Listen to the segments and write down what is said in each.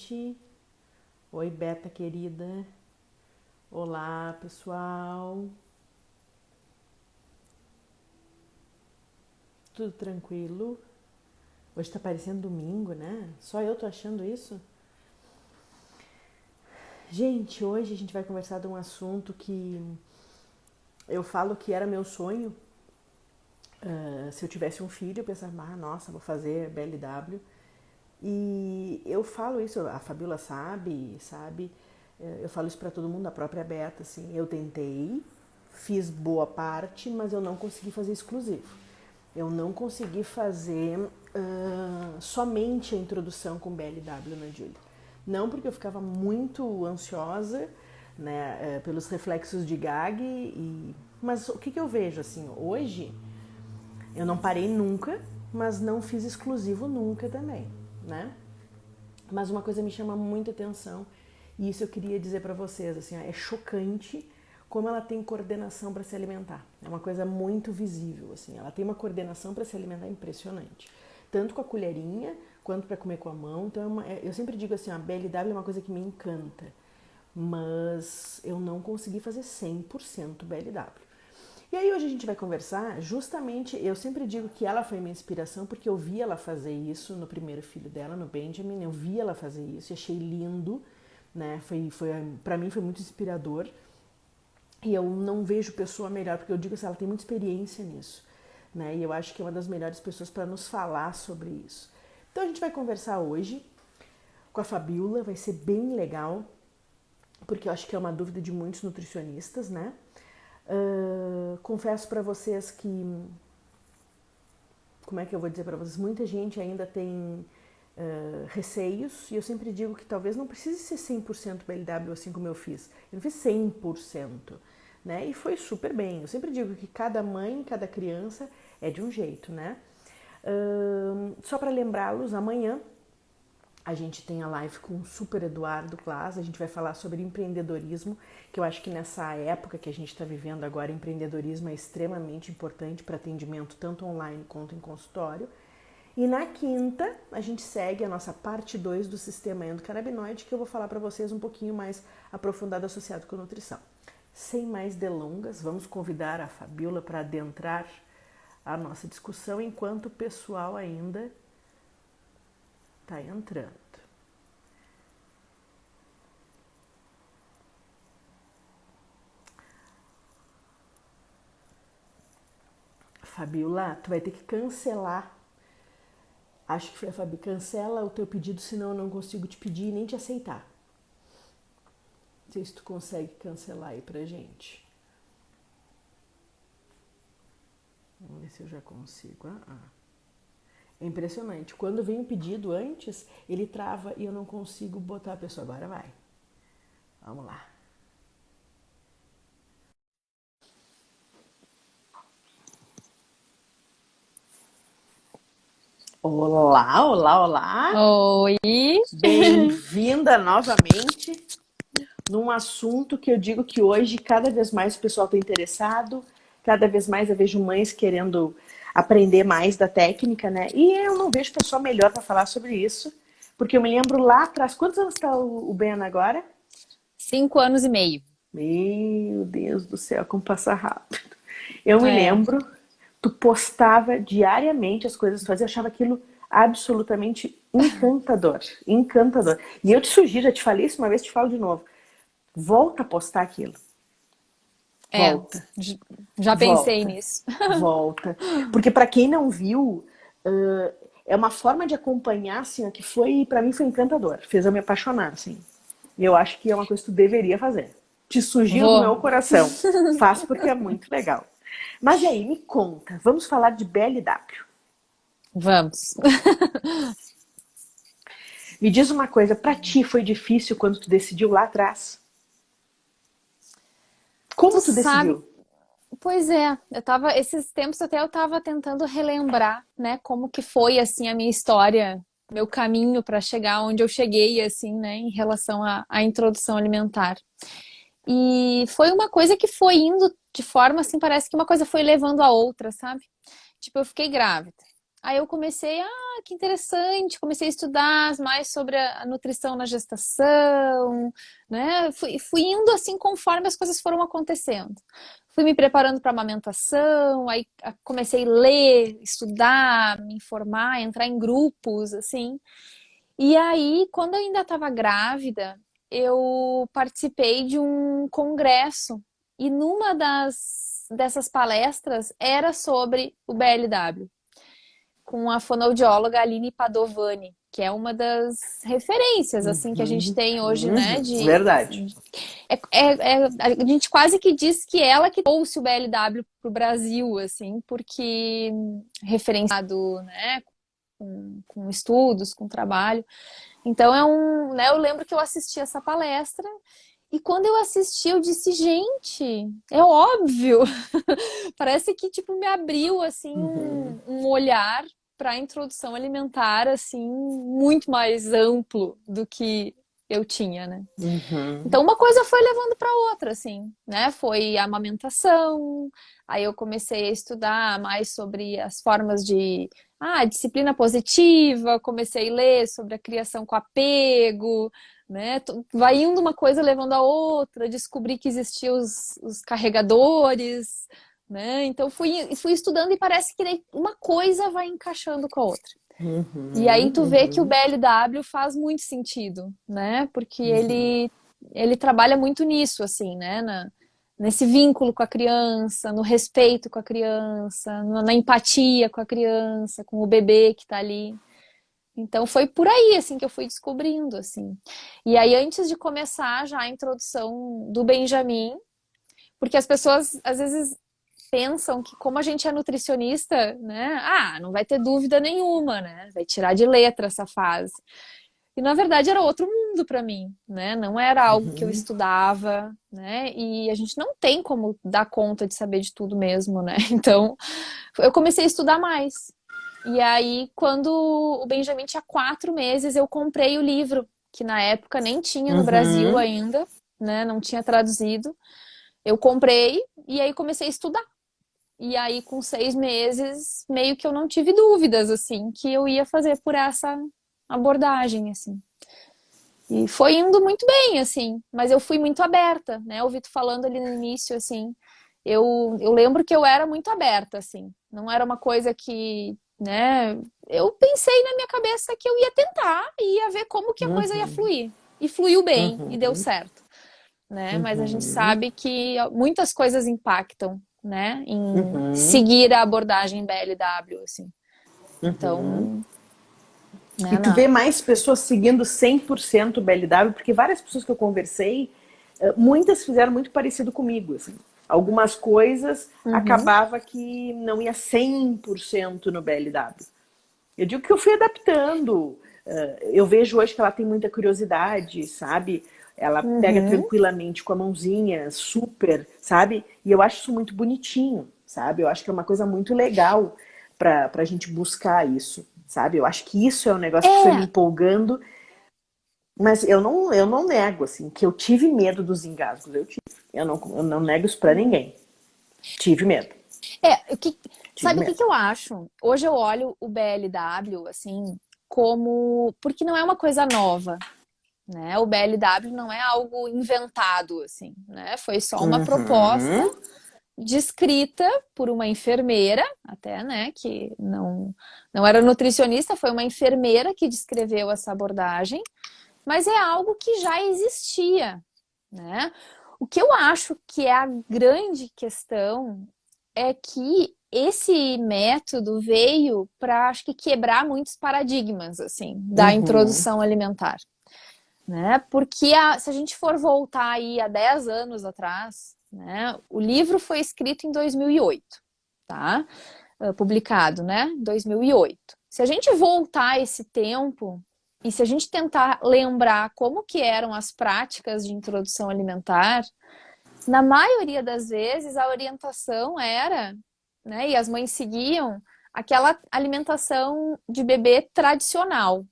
gente. Oi, Beta querida. Olá, pessoal. Tudo tranquilo? Hoje tá parecendo domingo, né? Só eu tô achando isso? Gente, hoje a gente vai conversar de um assunto que eu falo que era meu sonho. Se eu tivesse um filho, eu pensava, nossa, vou fazer BLW. E eu falo isso, a Fabiola sabe? Eu falo isso pra todo mundo, a própria Beta, assim. Eu tentei, fiz boa parte, mas eu não consegui fazer exclusivo. Eu não consegui fazer somente a introdução com BLW na Julie. Não porque eu ficava muito ansiosa, né, pelos reflexos de gag, mas o que eu vejo, assim, hoje eu não parei nunca, mas não fiz exclusivo nunca também, né? Mas uma coisa me chama muita atenção e isso eu queria dizer para vocês, assim, é chocante como ela tem coordenação para se alimentar. É uma coisa muito visível, assim, ela tem uma coordenação para se alimentar impressionante. Tanto com a colherinha, quanto para comer com a mão. Então, eu sempre digo assim, a BLW é uma coisa que me encanta, mas eu não consegui fazer 100% BLW. E aí hoje a gente vai conversar, justamente, eu sempre digo que ela foi minha inspiração, porque eu vi ela fazer isso no primeiro filho dela, no Benjamin, eu vi ela fazer isso e achei lindo, né, pra mim foi muito inspirador, e eu não vejo pessoa melhor, porque eu digo assim, ela tem muita experiência nisso, né, e eu acho que é uma das melhores pessoas para nos falar sobre isso. Então a gente vai conversar hoje com a Fabiola, vai ser bem legal, porque eu acho que é uma dúvida de muitos nutricionistas, né? Confesso para vocês que, como é que eu vou dizer para vocês, muita gente ainda tem receios, e eu sempre digo que talvez não precise ser 100% BLW assim como eu fiz. Eu não fiz 100%, né? E foi super bem. Eu sempre digo que cada mãe, cada criança é de um jeito, né? Só para lembrá-los, amanhã a gente tem a live com o Super Eduardo Class, a gente vai falar sobre empreendedorismo, que eu acho que nessa época que a gente está vivendo agora, empreendedorismo é extremamente importante para atendimento tanto online quanto em consultório. E na quinta, a gente segue a nossa parte 2 do sistema endocannabinoide, que eu vou falar para vocês um pouquinho mais aprofundado associado com nutrição. Sem mais delongas, vamos convidar a Fabiola para adentrar a nossa discussão, enquanto o pessoal ainda tá entrando. Fabiola, tu vai ter que cancelar. Acho que foi a Fabi. Cancela o teu pedido, senão eu não consigo te pedir e nem te aceitar. Não sei se tu consegue cancelar aí pra gente. Vamos ver se eu já consigo. É impressionante. Quando vem o pedido antes, ele trava e eu não consigo botar a pessoa. Agora vai. Vamos lá. Olá, olá, olá. Oi! Bem-vinda novamente num assunto que eu digo que hoje cada vez mais o pessoal está interessado, cada vez mais eu vejo mães querendo aprender mais da técnica, né? E eu não vejo pessoa melhor para falar sobre isso, porque eu me lembro lá atrás, quantos anos está o Ben agora? 5 anos e meio. Meu Deus do céu, como passa rápido. Eu me É. lembro, tu postava diariamente as coisas que tu fazia, eu achava aquilo absolutamente encantador, encantador. E eu te sugiro, já te falei isso uma vez, te falo de novo, volta a postar aquilo. É, Volta, já pensei volta, nisso. volta. Porque para quem não viu, é uma forma de acompanhar, assim, que foi, para mim foi encantador. Fez eu me apaixonar, assim. E eu acho que é uma coisa que tu deveria fazer. Te sugiro do meu Vou. coração. Faz porque é muito legal. Mas e aí, me conta. Vamos falar de BLW. Vamos. Me diz uma coisa, para ti foi difícil quando tu decidiu lá atrás? Tu Como tu sabe, decidiu? pois é, esses tempos até eu tava tentando relembrar, né, como que foi, assim, a minha história, meu caminho para chegar onde eu cheguei, assim, né, em relação à introdução alimentar. E foi uma coisa que foi indo de forma, assim, parece que uma coisa foi levando a outra, sabe? Tipo, eu fiquei grávida. Aí eu comecei, que interessante, comecei a estudar mais sobre a nutrição na gestação, né? Fui indo assim conforme as coisas foram acontecendo. Fui me preparando para amamentação, aí comecei a ler, estudar, me informar, entrar em grupos, assim. E aí, quando eu ainda estava grávida, eu participei de um congresso. E numa dessas palestras era sobre o BLW, com a fonoaudióloga Aline Padovani, que é uma das referências assim que a gente Uhum, tem hoje, né? uhum, verdade. A gente quase que diz que ela que trouxe o BLW para o Brasil, assim, porque referenciado, né? Com estudos, com trabalho. Então né, eu lembro que eu assisti essa palestra e quando eu assisti eu disse, gente, é óbvio. Parece que tipo me abriu assim Uhum, um olhar para a introdução alimentar assim muito mais amplo do que eu tinha, né? uhum, Então uma coisa foi levando para outra, assim, né? Foi a amamentação, aí eu comecei a estudar mais sobre as formas de disciplina positiva, comecei a ler sobre a criação com apego, né? Vai indo uma coisa levando a outra, descobri que existiam os carregadores, né? Então fui estudando e parece que daí uma coisa vai encaixando com a outra. E aí uhum, tu vê que o uhum, BLW faz muito sentido, né? Porque uhum, ele trabalha muito nisso, assim, né? Nesse vínculo com a criança, no respeito com a criança, na empatia com a criança, com o bebê que tá ali. Então foi por aí, assim, que eu fui descobrindo, assim. E aí, antes de começar já a introdução do Benjamin, porque as pessoas, às vezes, pensam que como a gente é nutricionista, né? Não vai ter dúvida nenhuma, né? Vai tirar de letra essa fase. E na verdade era outro mundo para mim, né? Não era algo que eu uhum, estudava, né? E a gente não tem como dar conta de saber de tudo mesmo, né? Então eu comecei a estudar mais. E aí, quando o Benjamin tinha 4 meses, eu comprei o livro, que na época nem tinha no Brasil uhum. ainda, né? Não tinha traduzido. Eu comprei e aí comecei a estudar. E aí, com 6 meses, meio que eu não tive dúvidas, assim, que eu ia fazer por essa abordagem, assim. E foi indo muito bem, assim, mas eu fui muito aberta, né? Eu ouvi tu falando ali no início, assim, eu lembro que eu era muito aberta, assim, não era uma coisa que, né? Eu pensei na minha cabeça que eu ia tentar e ia ver como que a coisa ia Uhum, fluir. E fluiu bem, e deu uhum, certo, né? Mas a gente uhum, sabe que muitas coisas impactam, né? Em uhum, seguir a abordagem BLW, assim. uhum. Então, E né, tu vê mais pessoas seguindo 100% o BLW, porque várias pessoas que eu conversei, muitas fizeram muito parecido comigo. Assim. Algumas coisas Uhum. acabava que não ia 100% no BLW. Eu digo que eu fui adaptando. Eu vejo hoje que ela tem muita curiosidade, sabe? Ela pega Uhum. tranquilamente com a mãozinha, super, sabe? E eu acho isso muito bonitinho, sabe? Eu acho que é uma coisa muito legal pra gente buscar isso, sabe? Eu acho que isso é um negócio que foi me É, empolgando, mas eu não nego, assim, que eu tive medo dos engasgos. Eu tive. Eu não nego isso pra ninguém. Tive medo. Tive sabe o que medo. que eu acho? Hoje eu olho o BLW, assim, como... Porque não é uma coisa nova, né? O BLW não é algo inventado, assim, né? Foi só uma proposta Uhum. descrita por uma enfermeira, até, né? Que não era nutricionista, foi uma enfermeira que descreveu essa abordagem, mas é algo que já existia, né? O que eu acho que é a grande questão é que esse método veio para, acho que, quebrar muitos paradigmas, assim, da Uhum. introdução alimentar, né? Porque se a gente for voltar aí a 10 anos atrás, né? O livro foi escrito em 2008, tá? Publicado, né? 2008. Se a gente voltar esse tempo e se a gente tentar lembrar como que eram as práticas de introdução alimentar, na maioria das vezes a orientação era, né, e as mães seguiam aquela alimentação de bebê tradicional,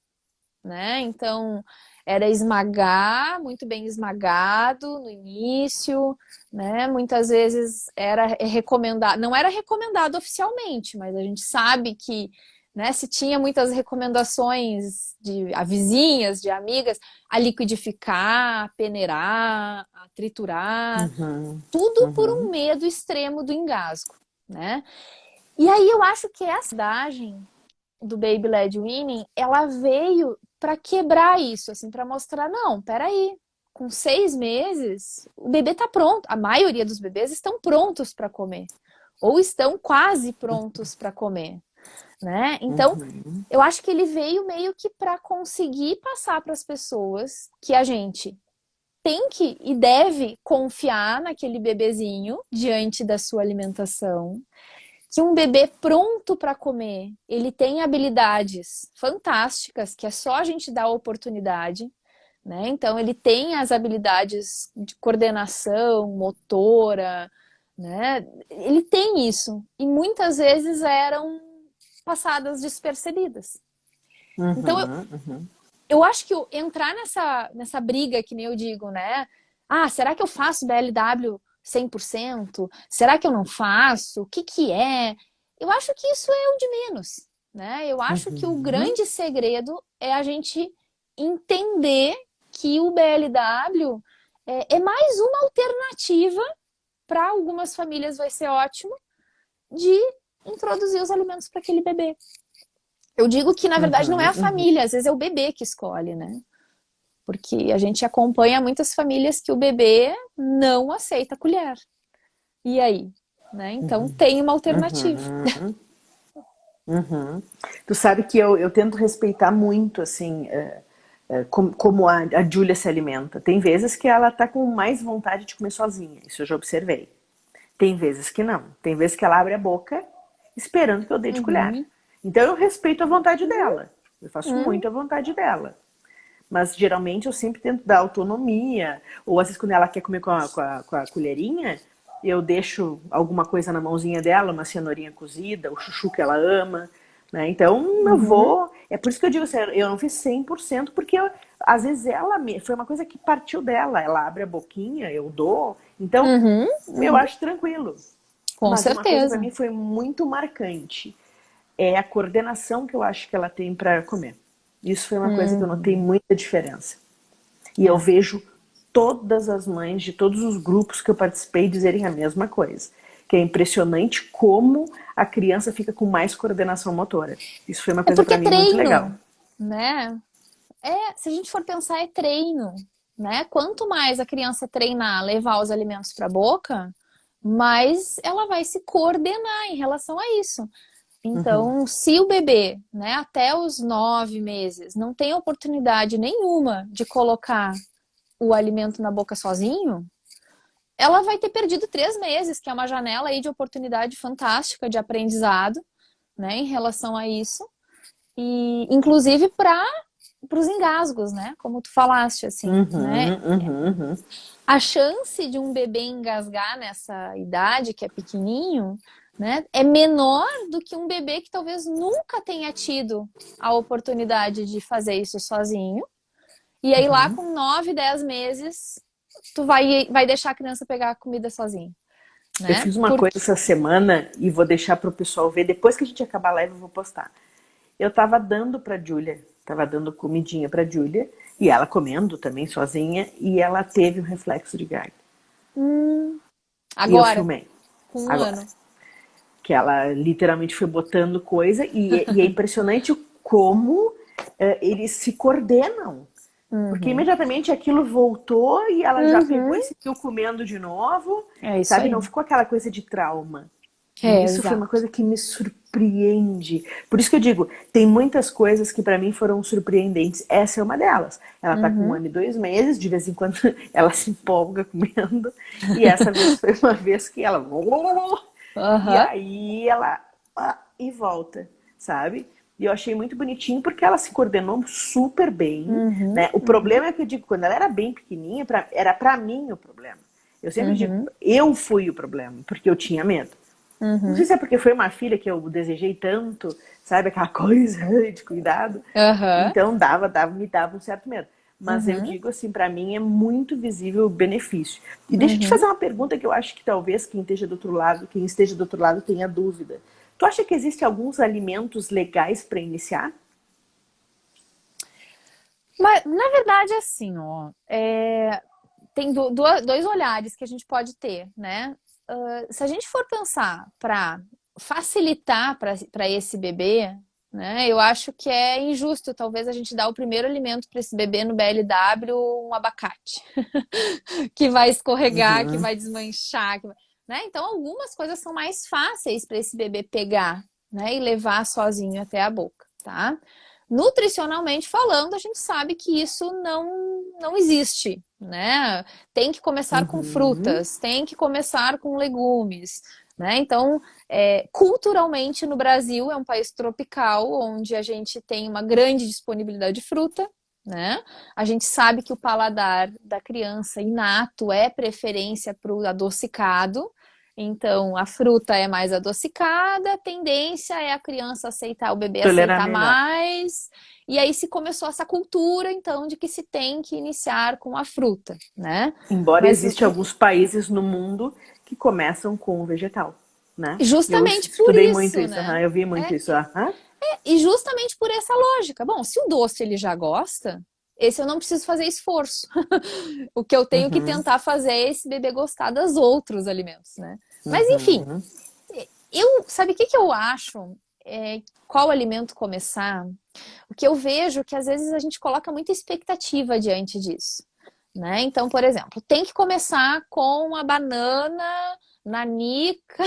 né? Então, era esmagar, muito bem esmagado no início, né? Muitas vezes era recomendado, não era recomendado oficialmente, mas a gente sabe que, né? Se tinha muitas recomendações de vizinhas, de amigas, a liquidificar, a peneirar, a triturar, Uhum, tudo por um uhum, medo extremo do engasgo, né? E aí eu acho que essa abordagem do Baby Led Weaning, ela veio para quebrar isso, assim, para mostrar, não, peraí, com 6 meses, o bebê tá pronto. A maioria dos bebês estão prontos para comer, ou estão quase prontos para comer, né? Então, uhum, eu acho que ele veio meio que para conseguir passar para as pessoas que a gente tem que e deve confiar naquele bebezinho diante da sua alimentação, que um bebê pronto para comer, ele tem habilidades fantásticas, que é só a gente dar a oportunidade, né? Então ele tem as habilidades de coordenação, motora, né? Ele tem isso e muitas vezes eram passadas despercebidas. Então uhum, uhum. eu acho que entrar nessa briga, que nem eu digo, né? Ah, será que eu faço BLW 100%? Será que eu não faço? O que que é? Eu acho que isso é o de menos, né? Eu acho que o Uhum, grande segredo é a gente entender que o BLW é mais uma alternativa, para algumas famílias vai ser ótimo, de introduzir os alimentos para aquele bebê. Eu digo que, na verdade, não é uhum, a uhum. família, às vezes é o bebê que escolhe, né? Porque a gente acompanha muitas famílias que o bebê não aceita a colher. E aí? Né? Então tem uma alternativa. Uhum, uhum. Tu sabe que eu tento respeitar muito, assim, como a Júlia se alimenta. Tem vezes que ela tá com mais vontade de comer sozinha, isso eu já observei. Tem vezes que não. Tem vezes que ela abre a boca esperando que eu dê de colher. Uhum, Então eu respeito a vontade dela. Eu faço uhum, muito a vontade dela. Mas geralmente eu sempre tento dar autonomia. Ou às vezes quando ela quer comer com a colherinha, eu deixo alguma coisa na mãozinha dela, uma cenourinha cozida, o chuchu que ela ama. Né? Então eu uhum, vou. É por isso que eu digo assim, eu não fiz 100%, porque às vezes foi uma coisa que partiu dela. Ela abre a boquinha, eu dou. Então uhum, eu uhum. acho tranquilo. Com Mas uma coisa para certeza. mim foi muito marcante. É a coordenação que eu acho que ela tem para comer. Isso foi uma coisa que eu notei Uhum. muita diferença. E eu É. vejo todas as mães de todos os grupos que eu participei dizerem a mesma coisa. Que é impressionante como a criança fica com mais coordenação motora. Isso foi uma É coisa porque para é mim muito legal. treino, né? Se a gente for pensar, é treino, né? Quanto mais a criança treinar, levar os alimentos para a boca, mais ela vai se coordenar em relação a isso. Uhum, Então, se o bebê, né, até os 9 meses, não tem oportunidade nenhuma de colocar o alimento na boca sozinho, ela vai ter perdido 3 meses, que é uma janela aí de oportunidade fantástica de aprendizado, né, em relação a isso. E, inclusive, para os engasgos, né, como tu falaste, assim, né, uhum, uhum, uhum. a chance de um bebê engasgar nessa idade, que é pequenininho, né, é menor do que um bebê que talvez nunca tenha tido a oportunidade de fazer isso sozinho. E aí lá com 9, 10 meses, tu vai deixar a criança pegar a comida sozinho, Eu né? fiz uma coisa Porque essa semana e vou deixar para o pessoal ver. Depois que a gente acabar a live, eu vou postar. Eu tava dando pra Júlia, tava dando comidinha pra Júlia, e ela comendo também sozinha, e ela teve um reflexo de gag. E eu agora, filmei, com um agora. ano. Que ela literalmente foi botando coisa, e é impressionante como eles se coordenam. Porque Uhum. imediatamente aquilo voltou e ela já pegou Uhum. e seguiu comendo de novo, É isso sabe? Não aí. ficou aquela coisa de trauma. E É, isso foi uma exato. coisa que me surpreende. Por isso que eu digo, tem muitas coisas que para mim foram surpreendentes. Essa é uma delas. Ela tá com 1 ano e 2 meses, de vez em quando ela se empolga comendo. E essa vez foi uma vez que ela. E Aham. aí ela. E volta, sabe? E eu achei muito bonitinho porque ela se coordenou super bem, Uhum. né? O Uhum. problema é que eu digo, quando ela era bem pequenininha, era para mim o problema. Eu sempre digo, Uhum. eu fui o problema, porque eu tinha medo. Não sei Uhum. se é porque foi uma filha que eu desejei tanto, sabe, aquela coisa de cuidado. Aham. Então me dava um certo medo. Mas eu Uhum. digo assim, para mim é muito visível o benefício. E deixa eu te Uhum. fazer uma pergunta que eu acho que talvez quem esteja do outro lado tenha dúvida. Tu acha que existem alguns alimentos legais para iniciar? Mas, na verdade, assim, ó, tem dois olhares que a gente pode ter, né? Se a gente for pensar para facilitar para esse bebê, né? Eu acho que é injusto, talvez, a gente dar o primeiro alimento para esse bebê no BLW um abacate, que vai escorregar, que Uhum. vai desmanchar, né? Então, algumas coisas são mais fáceis para esse bebê pegar, né? E levar sozinho até a boca, tá? Nutricionalmente falando, a gente sabe que isso não existe, né? Tem que começar com Uhum. frutas, tem que começar com legumes, né? Então, culturalmente no Brasil é um país tropical, onde a gente tem uma grande disponibilidade de fruta, né? A gente sabe que o paladar da criança inato é preferência para o adocicado. Então, a fruta é mais adocicada, a tendência é a criança aceitar, o bebê Tolerar aceitar melhor. mais. E aí se começou essa cultura, então, de que se tem que iniciar com a fruta, né? Embora Mas existam alguns países no mundo que começam com o vegetal, né? Eu justamente por estudei muito isso, isso, né? eu vi muito É, isso. e justamente por essa lógica. Bom, se o doce ele já gosta, esse eu não preciso fazer esforço. O que eu tenho que Uhum, tentar fazer é esse bebê gostar dos outros alimentos, né? Mas enfim, uhum, sabe o que eu acho? Qual alimento começar? O que eu vejo é que às vezes a gente coloca muita expectativa diante disso, né? Então, por exemplo, tem que começar com a banana nanica,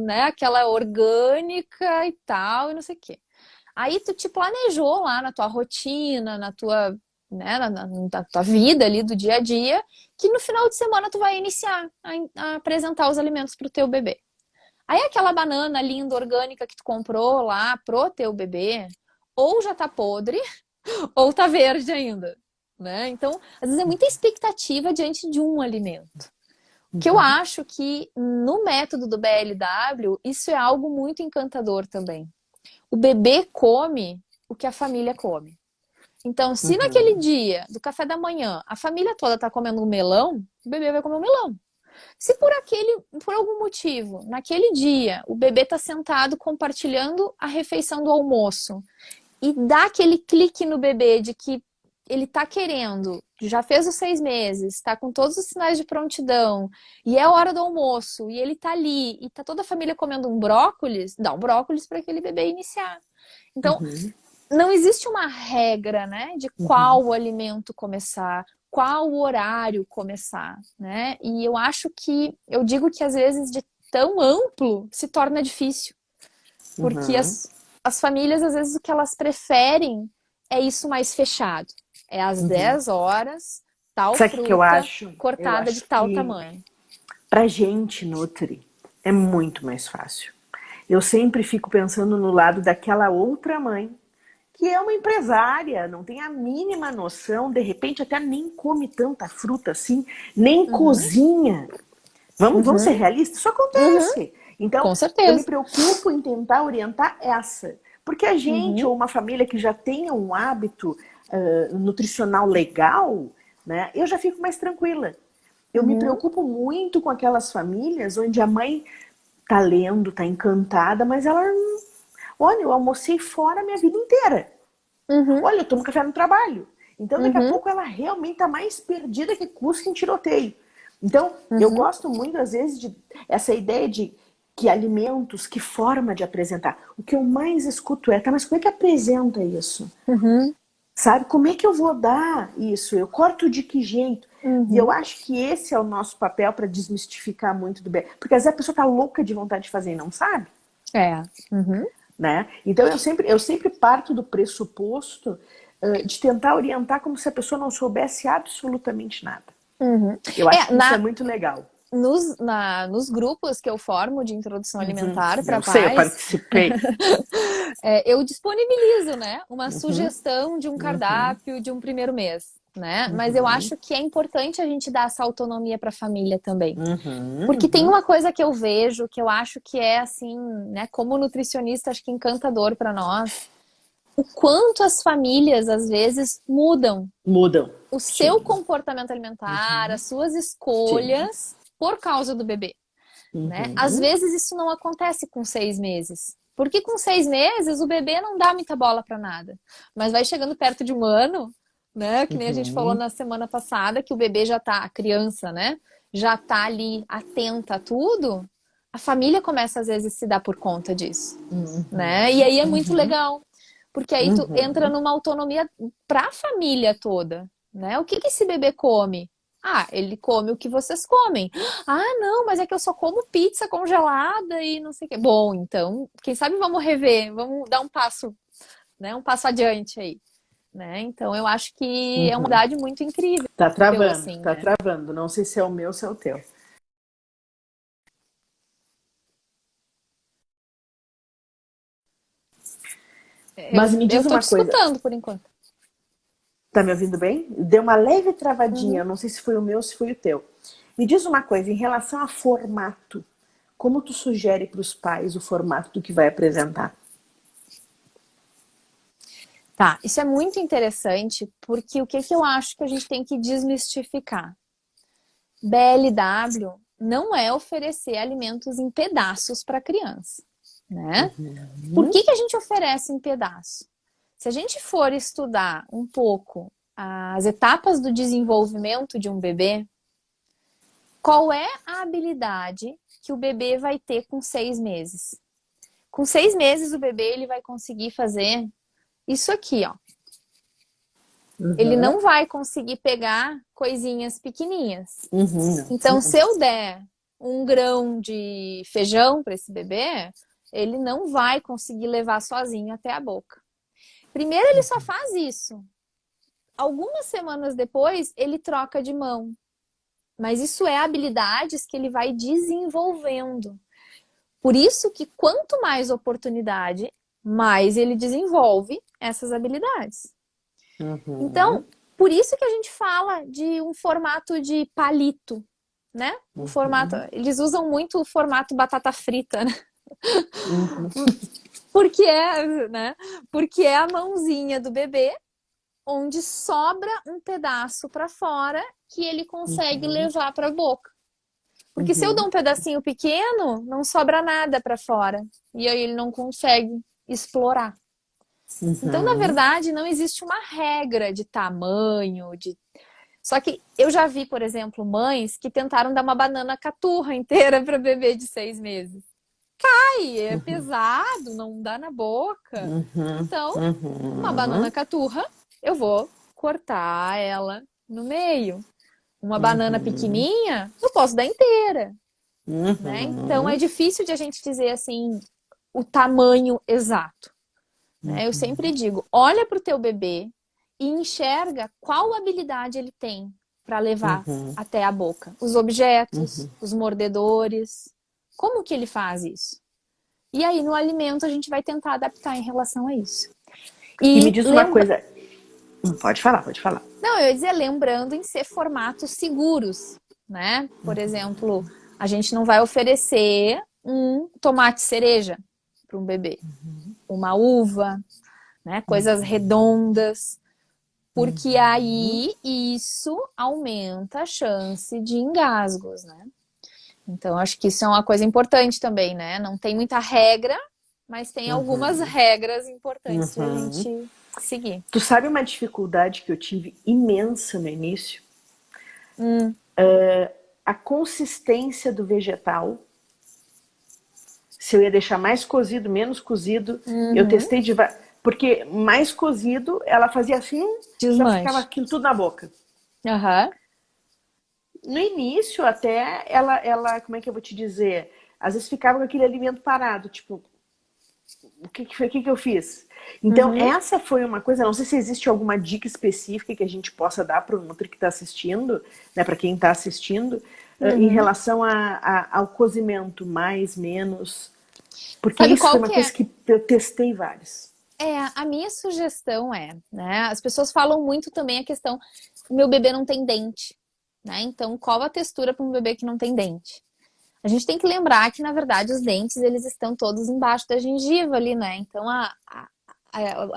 né? Aquela orgânica e tal, e não sei o quê. Aí tu te planejou lá na tua rotina, na tua, né, na tua vida ali do dia a dia, que no final de semana tu vai iniciar a apresentar os alimentos para o teu bebê. Aí aquela banana linda, orgânica que tu comprou lá pro teu bebê, ou já tá podre, ou tá verde ainda, né? Então, às vezes é muita expectativa diante de um alimento. O que eu uhum, acho que no método do BLW, isso é algo muito encantador também. O bebê come o que a família come. Então, se naquele uhum, dia do café da manhã a família toda tá comendo um melão, o bebê vai comer um melão. Se por algum motivo, naquele dia, o bebê está sentado compartilhando a refeição do almoço e dá aquele clique no bebê de que ele está querendo, já fez os 6 meses, está com todos os sinais de prontidão e é hora do almoço e ele está ali e está toda a família comendo um brócolis, dá um brócolis para aquele bebê iniciar. Então, uhum, não existe uma regra, né, de uhum. qual alimento começar, qual horário começar, né? E eu digo que às vezes de tão amplo se torna difícil, porque Uhum. as famílias às vezes o que elas preferem é isso mais fechado. É às Uhum. 10 horas, tal Sabe o que eu fruta acho? Eu cortada de acho tal que tamanho. pra gente nutri é muito mais fácil. Eu sempre fico pensando no lado daquela outra mãe que é uma empresária, não tem a mínima noção, de repente até nem come tanta fruta assim, nem Uhum, cozinha. Vamos ser uhum, realistas? Isso uhum, acontece. Então, com eu me certeza. preocupo em tentar orientar essa. Porque a gente, Uhum, ou uma família que já tenha um hábito nutricional legal, né, eu já fico mais tranquila. Eu me uhum, preocupo muito com aquelas famílias onde a mãe tá lendo, tá encantada, mas ela, olha, eu almocei fora a minha vida inteira. uhum, Olha, eu tomo café no trabalho. Então, daqui a uhum, pouco, ela realmente está mais perdida que cusca em tiroteio. Então, eu uhum, gosto muito, às vezes, de essa ideia de que alimentos, que forma de apresentar. O que eu mais escuto é, tá, mas como é que apresenta isso? uhum, Sabe? Como é que eu vou dar isso? Eu corto de que jeito? E eu uhum. acho que esse é o nosso papel para desmistificar muito do bem. Porque às vezes a pessoa tá louca de vontade de fazer e não sabe, É. Uhum. né? Então eu sempre parto do pressuposto de tentar orientar como se a pessoa não soubesse absolutamente nada. Uhum. Eu acho É, que isso é muito legal. nos grupos que eu formo de introdução Uhum. alimentar para Eu sei, eu pais, participei. eu disponibilizo, né, uma Uhum. sugestão de um Uhum. cardápio de um primeiro mês, né? Mas eu Uhum. acho que é importante a gente dar essa autonomia para a família também. Uhum. Porque tem Uhum. uma coisa que eu vejo que eu acho que é assim, né, como nutricionista, acho que encantador para nós, o quanto as famílias às vezes mudam Mudam. o seu Sim. comportamento alimentar, Uhum. as suas Sim. escolhas por causa do bebê. né? Às Uhum. vezes isso não acontece com 6 meses. Porque com 6 meses o bebê não dá muita bola para nada. Mas vai chegando perto de um ano, né? Que nem a gente falou Uhum. na semana passada, que o bebê já tá, a criança, né? Já tá ali atenta a tudo. A família começa às vezes a se dar por conta disso, né? E Uhum. aí é muito Uhum. legal, porque aí tu entra Uhum. numa autonomia para a família toda, né? O que que esse bebê come? Ah, ele come o que vocês comem. Ah, não, mas é que eu só como pizza congelada e não sei o quê. Bom, então, quem sabe vamos rever, vamos dar um passo, né? Um passo adiante aí, né? Então, eu acho que é uma Uhum. idade muito incrível, Tá travando, assim, tá né? travando. Não sei se é o meu ou se é o teu. Mas me Eu diz tô uma te coisa, escutando por enquanto. tá me ouvindo bem? Deu uma leve travadinha, Uhum. eu não sei se foi o meu ou se foi o teu. Me diz uma coisa, em relação a formato, como tu sugere para os pais o formato do que vai apresentar? Tá, isso é muito interessante, porque o que que eu acho que a gente tem que desmistificar? BLW não é oferecer alimentos em pedaços para criança, né? Por Uhum. que que a gente oferece em pedaço? Se a gente for estudar um pouco as etapas do desenvolvimento de um bebê, qual é a habilidade que o bebê vai ter com 6 meses? Com 6 meses, o bebê ele vai conseguir fazer isso aqui, ó. Ele Uhum. não vai conseguir pegar coisinhas pequenininhas. Uhum. Então, se eu der um grão de feijão para esse bebê, ele não vai conseguir levar sozinho até a boca. Primeiro, ele só faz isso. Algumas semanas depois, ele troca de mão. Mas isso é habilidades que ele vai desenvolvendo. Por isso que quanto mais oportunidade, mais ele desenvolve essas habilidades. Então, Uhum. por isso que a gente fala de um formato de palito, né? Um formato, Uhum. eles usam muito o formato batata frita, né? Uhum. Porque é, né? Porque é a mãozinha do bebê onde sobra um pedaço para fora que ele consegue Uhum. levar para a boca. Porque se eu dou Uhum. um pedacinho pequeno, não sobra nada para fora. E aí ele não consegue explorar. Então, na Uhum. verdade, não existe uma regra de tamanho, de só que eu já vi, por exemplo, mães que tentaram dar uma banana caturra inteira para bebê de 6 meses. Ai, é pesado, não dá na boca. Uhum. Então, uma banana Uhum. caturra, eu vou cortar ela no meio. Uma banana Uhum. pequenininha, eu posso dar inteira, né? Então, é Uhum. difícil de a gente dizer assim o tamanho exato, né? Eu sempre Uhum. digo, olha para o teu bebê e enxerga qual habilidade ele tem para levar Uhum. até a boca. Os objetos, Uhum. os mordedores, como que ele faz isso? E aí no alimento a gente vai tentar adaptar em relação a isso. E me E diz uma lembra, coisa. Pode falar, pode falar. não, eu ia dizer lembrando em ser formatos seguros, né? Por exemplo, a gente não vai oferecer um tomate cereja para um bebê, uma uva, né? Coisas redondas, porque Uhum. aí isso aumenta a chance de engasgos, né? Então, acho que isso é uma coisa importante também, né? Não tem muita regra, mas tem algumas Uhum. regras importantes de a Uhum. gente seguir. Tu sabe uma dificuldade que eu tive imensa no início? Hum, A consistência do vegetal. Se eu ia deixar mais cozido, menos cozido. Eu uhum, testei de. Porque mais cozido, ela fazia assim, já ficava desmanche. aquilo tudo na boca. Aham, No início, até, como é que eu vou te dizer? Às vezes ficava com aquele alimento parado, tipo, o que que foi, o que que eu fiz? Então, uhum, essa foi uma coisa, não sei se existe alguma dica específica que a gente possa dar para o Nutri que está assistindo, né, para quem está assistindo, em uhum. relação ao cozimento, mais, menos, porque Sabe isso foi qual uma que é? coisa que eu testei vários. É, a minha sugestão é, né? As pessoas falam muito também a questão, meu bebê não tem dente, né? Então, qual a textura para um bebê que não tem dente? A gente tem que lembrar que, na verdade, os dentes, eles estão todos embaixo da gengiva ali, né? Então,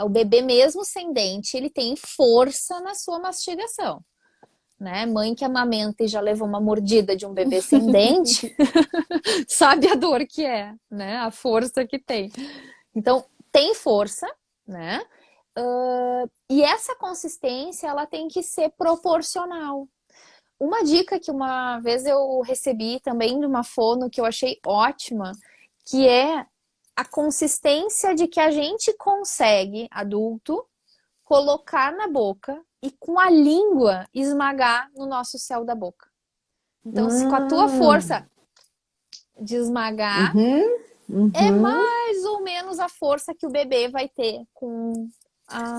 o bebê mesmo sem dente, ele tem força na sua mastigação, né? Mãe que amamenta e já levou uma mordida de um bebê sem dente, sabe a dor que é, né? A força que tem. Então, tem força, né? E essa consistência, ela tem que ser proporcional. Uma dica que uma vez eu recebi também de uma fono que eu achei ótima, que é a consistência de que a gente consegue, adulto, colocar na boca e com a língua esmagar no nosso céu da boca. Então, se com a tua força de esmagar, é mais ou menos a força que o bebê vai ter com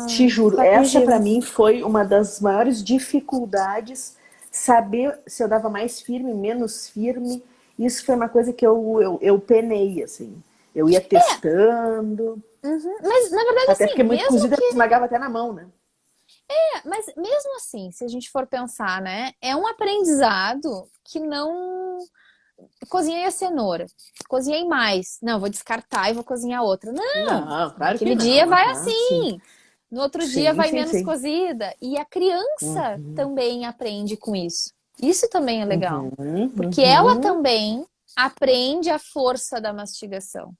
Te juro, com a essa gengiva. pra mim foi uma das maiores dificuldades, saber se eu dava mais firme, menos firme. Isso foi uma coisa que eu penei, assim. Eu ia testando. Mas, na verdade, Até assim, porque muito mesmo cozida que... esmagava até na mão, né? Mas mesmo assim, se a gente for pensar, né? É um aprendizado que não... Cozinhei a cenoura. Cozinhei mais. Não, vou descartar e vou cozinhar outra. Não! Não, claro que Naquele dia não. vai Aham, sim. assim. No outro dia Sim, vai sim, menos sim. cozida. E a criança também aprende com isso. Isso também é legal. Porque ela também aprende a força da mastigação.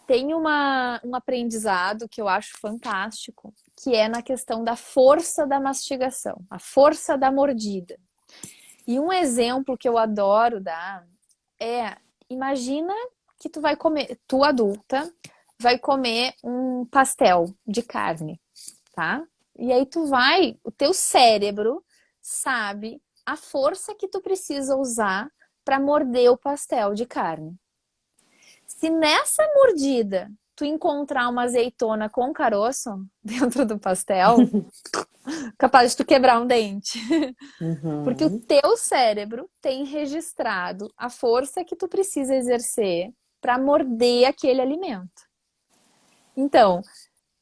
Tem um aprendizado que eu acho fantástico, que é na questão da força da mastigação, a força da mordida. E um exemplo que eu adoro dar é, imagina que tu vai comer, tu adulta, vai comer um pastel de carne, tá? E aí o teu cérebro sabe a força que tu precisa usar para morder o pastel de carne. Se nessa mordida tu encontrar uma azeitona com caroço dentro do pastel, capaz de tu quebrar um dente. Porque o teu cérebro tem registrado a força que tu precisa exercer para morder aquele alimento. Então,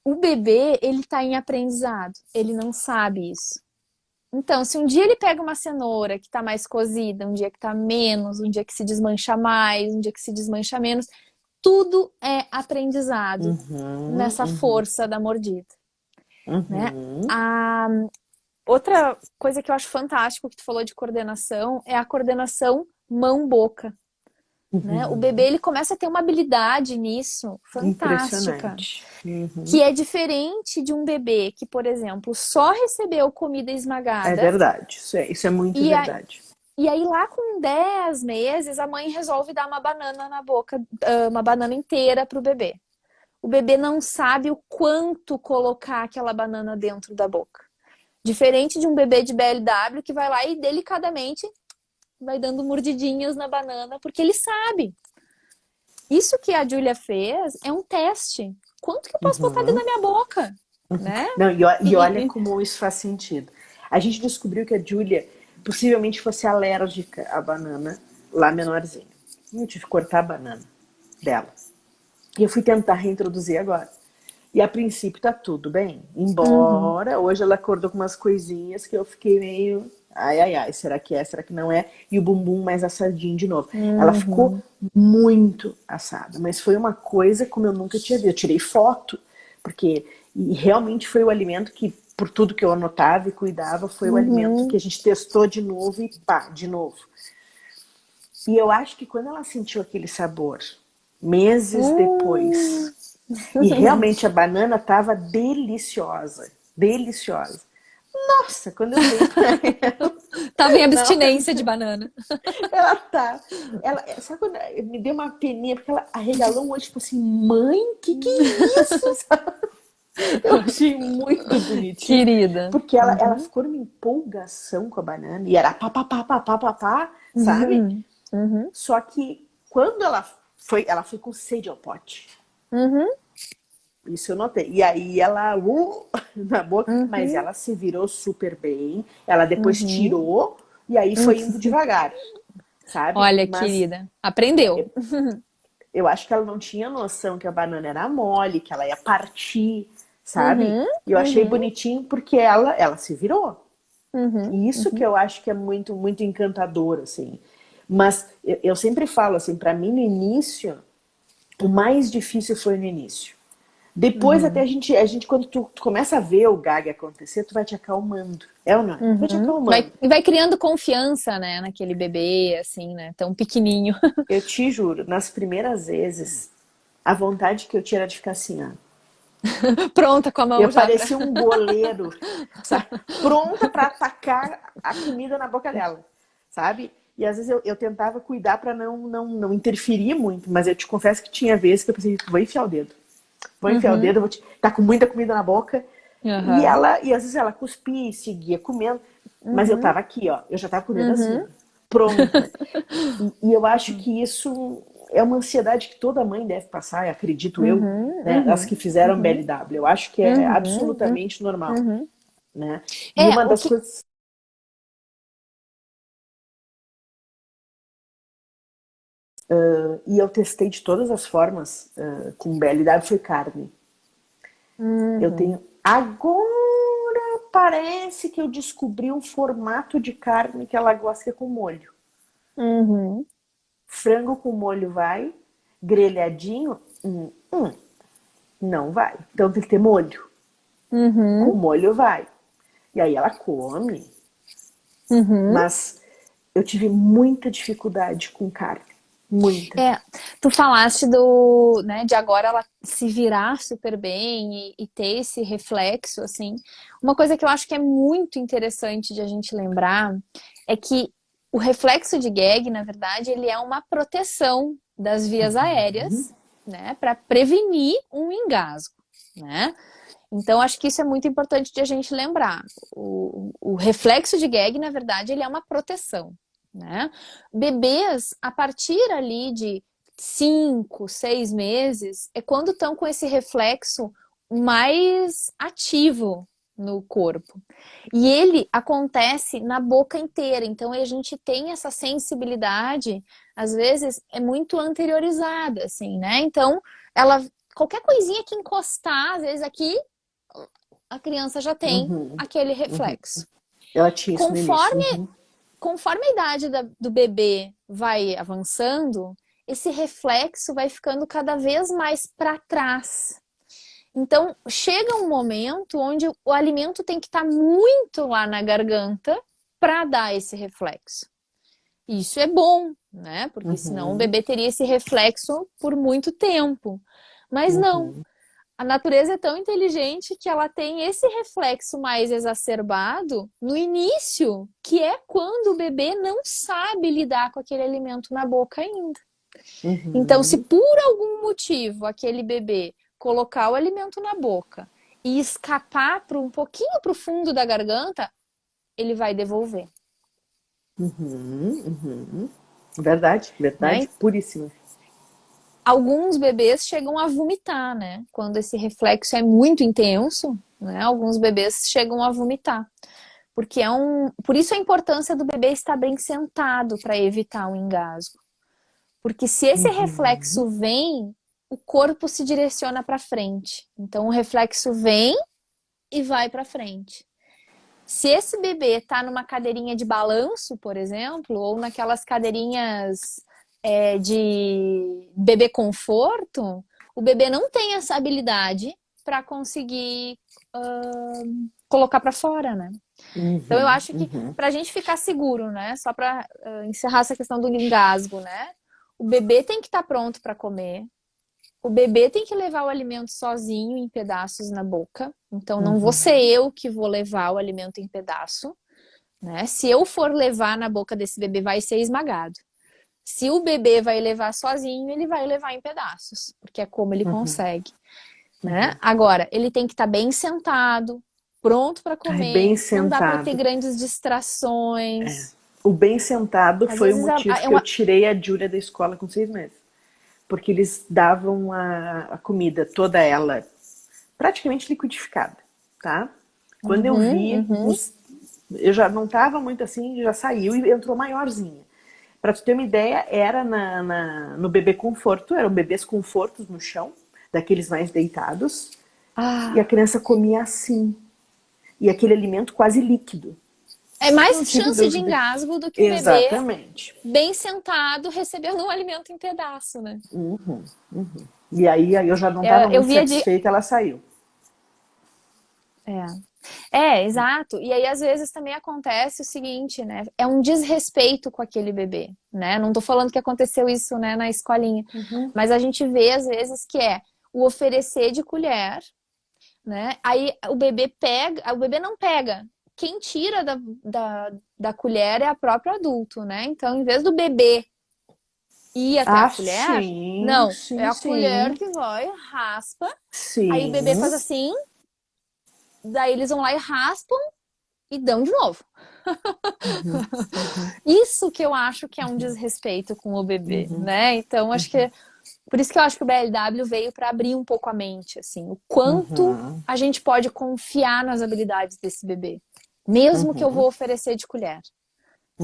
o bebê, ele tá em aprendizado, ele não sabe isso. Então, se um dia ele pega uma cenoura que tá mais cozida, um dia que tá menos, um dia que se desmancha mais, um dia que se desmancha menos, tudo é aprendizado nessa força da mordida, né? A outra coisa que eu acho fantástico que tu falou de coordenação é a coordenação mão-boca, né? O bebê, ele começa a ter uma habilidade nisso fantástica, Impressionante. que é diferente de um bebê que, por exemplo, só recebeu comida É esmagada verdade. Isso é muito e, verdade. e aí lá com 10 meses a mãe resolve dar uma banana na boca, uma banana inteira pro bebê. O bebê não sabe o quanto colocar aquela banana dentro da boca. Diferente de um bebê de BLW que vai lá e delicadamente vai dando mordidinhas na banana, porque ele sabe. Isso que a Júlia fez é um teste. Quanto que eu posso botar dentro da minha boca? Né? Não, e olha como isso faz sentido. A gente descobriu que a Júlia possivelmente fosse alérgica à banana lá menorzinha. Eu tive que cortar a banana dela. E eu fui tentar reintroduzir agora. E a princípio tá tudo bem. Embora hoje ela acordou com umas coisinhas que eu fiquei meio... Ai, ai, ai, será que é? Será que não é? E o bumbum mais assadinho de novo. Ela ficou muito assada. Mas foi uma coisa como eu nunca tinha visto. Eu tirei foto, porque... E realmente foi o alimento que, por tudo que eu anotava e cuidava, foi o alimento que a gente testou de novo e pá, de novo. E eu acho que quando ela sentiu aquele sabor, meses depois... E realmente a banana estava deliciosa. Deliciosa. Nossa, quando eu dei pra ela. Tava em abstinência Nossa, de banana. ela tá. Sabe quando me deu uma peninha, porque ela arregalou um olho, tipo assim, mãe, que é isso? Sabe? Eu achei muito bonitinho. Querida. Porque ela ficou numa empolgação com a banana. E era pá, pá, pá, pá, pá, pá, pá, sabe? Só que quando ela foi com sede ao pote. Isso eu notei. E aí ela, na boca, mas ela se virou super bem. Ela depois tirou e aí foi indo devagar, sabe? Olha, Mas querida, aprendeu. eu acho que ela não tinha noção que a banana era mole, que ela ia partir, sabe? E eu achei bonitinho porque ela se virou. E isso que eu acho que é muito, muito encantador, assim. Mas eu sempre falo assim, para mim no início, o mais difícil foi no início. Depois até Uhum. a gente quando tu começa a ver o gag acontecer, tu vai te acalmando. É ou não é? Tu vai te Uhum. acalmando. Vai criando confiança, né, naquele bebê, assim, né, tão pequenininho. Eu te juro, nas primeiras vezes, a vontade que eu tinha era de ficar assim, ó. Pronta com a mão Eu já pra. parecia um goleiro, sabe? Pronta para atacar a comida na boca dela, sabe? E às vezes eu tentava cuidar para não interferir muito, mas eu te confesso que tinha vezes que eu pensei, vou enfiar o dedo. Vou enfiar o Uhum. dedo, tá com muita comida na boca. Aham. E às vezes ela cuspia e seguia comendo. Mas eu Uhum. tava aqui, ó. Eu já tava com o dedo assim, Uhum. ó, pronta. E eu acho que isso é uma ansiedade que toda mãe deve passar, acredito eu, Uhum. né? As que Uhum. fizeram Uhum. BLW. Eu acho que é Uhum. absolutamente normal, Uhum. né? E É, uma o das que. coisas. E eu testei de todas as formas com BLW foi carne. Eu Uhum. tenho. Agora parece que eu descobri um formato de carne que ela gosta que é com molho. Uhum. Frango com molho vai, grelhadinho, não vai. Então tem que ter molho. Com Uhum. molho vai. E aí ela come. Uhum. Mas eu tive muita dificuldade com carne. Muita. É, tu falaste do, né, de agora ela se virar super bem e ter esse reflexo, assim. Uma coisa que eu acho que é muito interessante de a gente lembrar é que o reflexo de gag, na verdade, ele é uma proteção das vias aéreas, né, para prevenir um engasgo, né? Então, acho que isso é muito importante de a gente lembrar. O reflexo de gag, na verdade, ele é uma proteção, né? Bebês, a partir ali de 5, 6 meses, é quando estão com esse reflexo mais ativo no corpo. E ele acontece na boca inteira. Então, a gente tem essa sensibilidade, às vezes, é muito anteriorizada, assim, né? Então, ela qualquer coisinha que encostar, às vezes aqui a criança já tem Uhum. aquele reflexo. Ela tinha isso no início. Conforme, Uhum. conforme a idade do bebê vai avançando, esse reflexo vai ficando cada vez mais para trás. Então, chega um momento onde o alimento tem que estar muito lá na garganta para dar esse reflexo. Isso é bom, né? Porque senão o Uhum. bebê teria esse reflexo por muito tempo. Mas não, Uhum. a natureza é tão inteligente que ela tem esse reflexo mais exacerbado no início, que é quando o bebê não sabe lidar com aquele alimento na boca ainda. Então, se Uhum. por algum motivo aquele bebê colocar o alimento na boca e escapar para um pouquinho para o fundo da garganta, ele vai devolver, Uhum. Uhum. Verdade, verdade né? puríssima. Alguns bebês chegam a vomitar, né? Quando esse reflexo é muito intenso, né? Alguns bebês chegam a vomitar. Porque por isso a importância do bebê estar bem sentado para evitar o engasgo. Porque se esse Uhum. reflexo vem, o corpo se direciona para frente. Então o reflexo vem e vai para frente. Se esse bebê está numa cadeirinha de balanço, por exemplo, ou naquelas cadeirinhas de bebê conforto, o bebê não tem essa habilidade para conseguir colocar para fora, né? Então eu Uhum. acho que Uhum. para a gente ficar seguro, né? Só para encerrar essa questão do engasgo, né? O bebê tem que estar pronto para comer. O bebê tem que levar o alimento sozinho em pedaços na boca. Então não vou ser Uhum. eu que vou levar o alimento em pedaço, né? Se eu for levar na boca desse bebê, vai ser esmagado. Se o bebê vai levar sozinho, ele vai levar em pedaços, porque é como ele Uhum. consegue, né? Agora, ele tem que estar bem sentado, pronto para Ai, comer, bem não dá para ter sentado. grandes distrações. O bem sentado Às foi o vezes motivo é que eu uma. tirei a Júlia da escola com 6 meses. Porque eles davam a comida, toda ela, praticamente liquidificada, tá? Quando eu Uhum, vi, uhum. eu já não estava muito assim, já saiu e entrou maiorzinha. Para tu ter uma ideia, era no bebê conforto, eram bebês confortos no chão, daqueles mais deitados, e a Ah, criança comia assim, e aquele alimento quase líquido. é Não mais tive chance de dúvida. engasgo do que o bebê Exatamente. bem sentado recebendo um alimento em pedaço, né? Uhum, uhum. E aí eu já não estava Eu muito via de... satisfeita, ela saiu. É. Exato. E aí, às vezes, também acontece o seguinte, né? É um desrespeito com aquele bebê, né? Não tô falando que aconteceu isso, né, na escolinha. Uhum. Mas a gente vê, às vezes, que é o oferecer de colher, né? Aí o bebê pega, o bebê não pega. Quem tira da colher é a próprio adulto, né? Então, em vez do bebê ir até a Ah, colher, sim, não, é sim, a colher sim. que vai, raspa, aí o bebê Sim. faz assim, daí eles vão lá e raspam e dão de novo. Uhum, uhum, Isso que eu acho que é um desrespeito com o bebê, uhum, né? Então, acho uhum, que por isso que eu acho que o BLW veio para abrir um pouco a mente, assim, o quanto uhum, a gente pode confiar nas habilidades desse bebê, mesmo que eu vou uhum, oferecer de colher,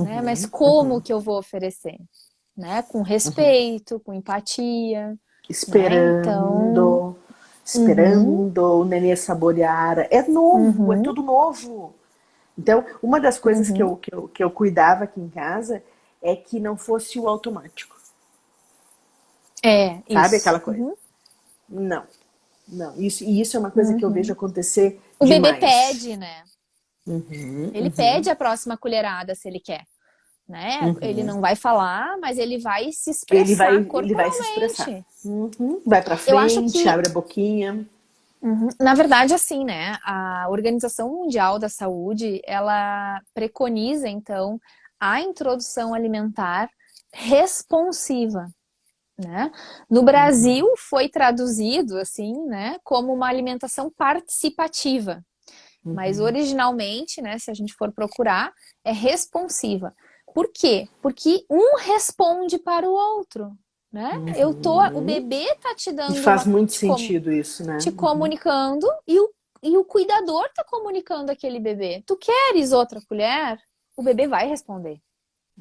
né? Mas uhum, como uhum, que eu vou oferecer, né? Com uhum. respeito, com empatia, né? Então, Esperando, uhum, esperando o nenê saborear. É novo, é uhum, tudo novo. Então, uma das coisas que uhum. eu cuidava aqui em casa é que não fosse o automático. É, Sabe isso. aquela coisa? Uhum, Não, não. Isso é uma coisa que eu vejo uhum. acontecer O bebê demais. pede, né? Uhum, Ele uhum, pede a próxima colherada se ele quer, né? Ele uhum. não vai falar, mas ele vai se Ele vai, expressar ele vai se expressar. corporalmente. Uhum. Vai pra Eu acho frente, que, abre a boquinha. na verdade, assim, né? A Organização Mundial da Saúde, ela preconiza, então, a introdução alimentar responsiva, né? No Brasil, Uhum, foi traduzido, assim, né, como uma alimentação participativa. Mas uhum, originalmente, né, se a gente for procurar, é responsiva. Por quê? Porque um responde para o outro, né? O uhum. bebê tá te E dando faz uma, muito sentido isso, né? te Uhum, comunicando e o cuidador tá comunicando aquele bebê. Tu queres outra colher? O bebê vai responder.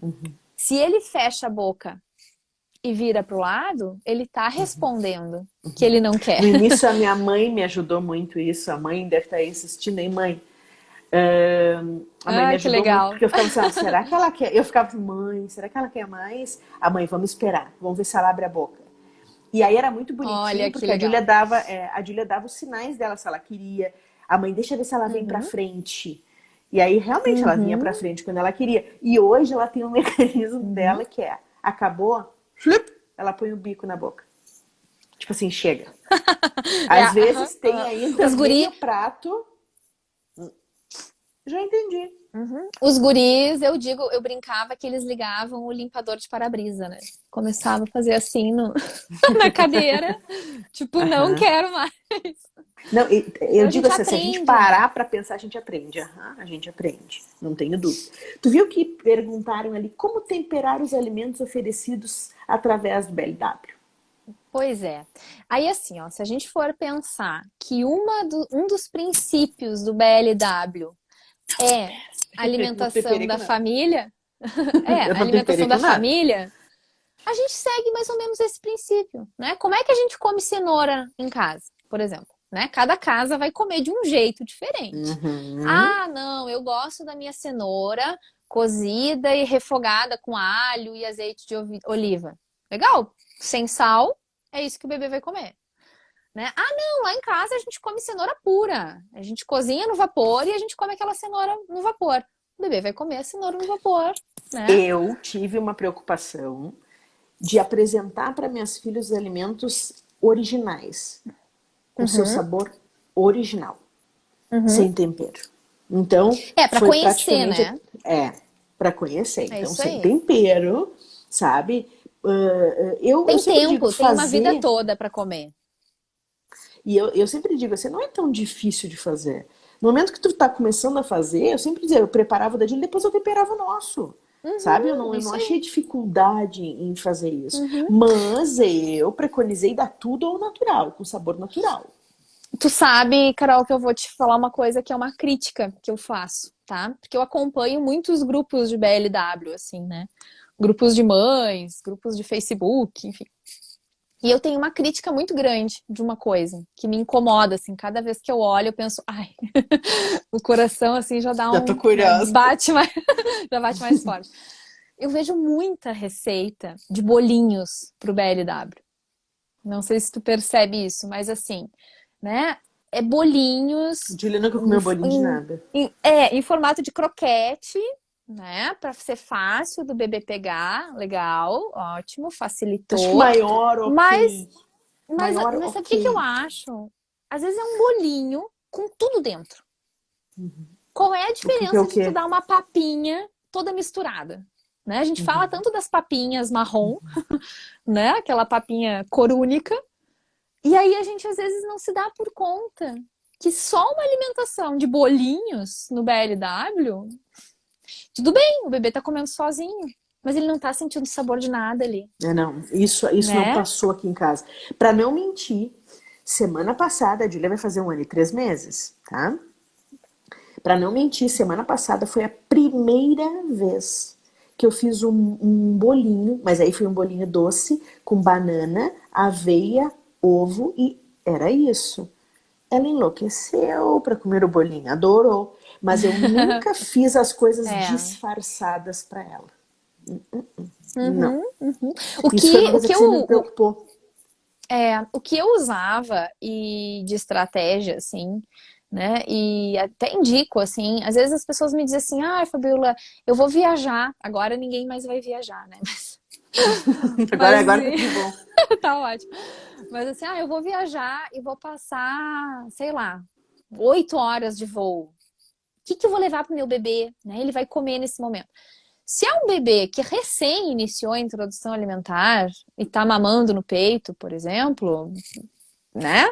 uhum, Se ele fecha a boca e vira para o lado, ele tá uhum. respondendo que ele não quer. No início, a minha mãe me ajudou muito isso. A mãe deve estar aí assistindo, hein, mãe? A mãe me Ah, que ajudou muito legal. porque eu ficava assim, ah, será que ela quer? Eu ficava assim, mãe, será que ela quer mais? A mãe, vamos esperar, vamos ver se ela abre a boca. E aí era muito bonitinho Olha que porque legal. A Júlia dava os sinais dela se ela queria. A mãe, deixa eu ver se ela vem pra Uhum, frente. E aí realmente ela vinha pra uhum, frente quando ela queria. E hoje ela tem um mecanismo uhum. dela que é, acabou, flup, ela põe o bico na boca. Tipo assim, chega. É, Às aham, vezes tem aham. ainda Os meio guri, prato, já entendi. os guris, eu digo, eu brincava que eles ligavam o limpador de para-brisa, né? Começava a fazer assim no, na cadeira, tipo, não Aham. quero mais. Não, Então eu a digo gente assim, se a gente aprende, né? parar pra pensar, a gente aprende. Aham, a gente aprende, não tenho dúvida. Tu viu que perguntaram ali como temperar os alimentos oferecidos através do BLW? Pois é. Aí assim, ó, se a gente for pensar que um dos princípios do BLW é Não alimentação temperei com da nada. família, Eu não temperei alimentação com da nada. família, a gente segue mais ou menos esse princípio, né? Como é que a gente come cenoura em casa, por exemplo, né? Cada casa vai comer de um jeito diferente. Uhum, Ah, não, eu gosto da minha cenoura cozida e refogada com alho e azeite de oliva. Legal? Sem sal, é isso que o bebê vai comer, né? Ah, não, lá em casa a gente come cenoura pura. A gente cozinha no vapor e a gente come aquela cenoura no vapor. O bebê vai comer a cenoura no vapor, né? eu tive uma preocupação de apresentar para minhas filhas os alimentos originais, com seu Uhum, sabor original, uhum. sem tempero. Então, É, para foi conhecer, praticamente né? é para conhecer. É Então, isso sem aí. tempero, sabe? Eu Tem sempre digo tempo, tem uma vida fazer, toda para comer. e eu sempre digo assim, não é tão difícil de fazer. No momento que tu tá começando a fazer, eu sempre dizia, eu preparava o da Júlia, depois eu temperava o nosso. Sabe? Uhum, Eu não isso achei aí. dificuldade em fazer isso. Uhum. Mas eu preconizei dar tudo ao natural, com sabor natural. Tu sabe, Carol, que eu vou te falar uma coisa que é uma crítica que eu faço, tá? Porque eu acompanho muitos grupos de BLW, assim, né? Grupos de mães, grupos de Facebook, enfim. E eu tenho uma crítica muito grande de uma coisa que me incomoda, assim, cada vez que eu olho, eu penso, ai, o coração, assim, já dá Já tô um, né, curiosa. bate mais, já bate mais forte. Eu vejo muita receita de bolinhos pro BLW. Não sei se tu percebe isso, mas assim, né? É bolinhos Julia nunca comeu bolinho de nada. em formato de croquete, né? Para ser fácil do bebê pegar. Legal, ótimo, Acho que facilitou. maior, Mas, ok. mas, Maior, mas sabe o que que eu ok. acho? Às vezes é um bolinho com tudo dentro. Qual é a O que é diferença o de tu quê? dar uma papinha toda misturada? Né? A gente fala Uhum. tanto das papinhas marrom, né? Aquela papinha corúnica. E aí a gente às vezes não se dá por conta que só uma alimentação de bolinhos no BLW, tudo bem, o bebê tá comendo sozinho, mas ele não tá sentindo sabor de nada ali, É, não, isso não né? passou aqui em casa. Pra não mentir, semana passada, a Julia vai fazer 1 ano e 3 meses, tá? Pra não mentir, semana passada foi a primeira vez que eu fiz um bolinho, mas aí foi um bolinho doce com banana, aveia, ovo e era isso. Ela enlouqueceu para comer o bolinho, adorou, mas eu nunca fiz as coisas É. disfarçadas para ela. Não. Uhum, uhum. O Isso foi que, uma o coisa que que sempre me eu, preocupou. o que eu usava e de estratégia, assim, né? E até indico, assim, às vezes as pessoas me dizem assim, ah, Fabiola, eu vou viajar. Agora ninguém mais vai viajar, né? Mas Agora tá tudo bom. tá ótimo. Mas assim, ah, eu vou viajar e vou passar, sei lá, 8 horas de voo. O que que eu vou levar pro meu bebê, né? Ele vai comer nesse momento. Se é um bebê que recém iniciou a introdução alimentar e tá mamando no peito, por exemplo, né?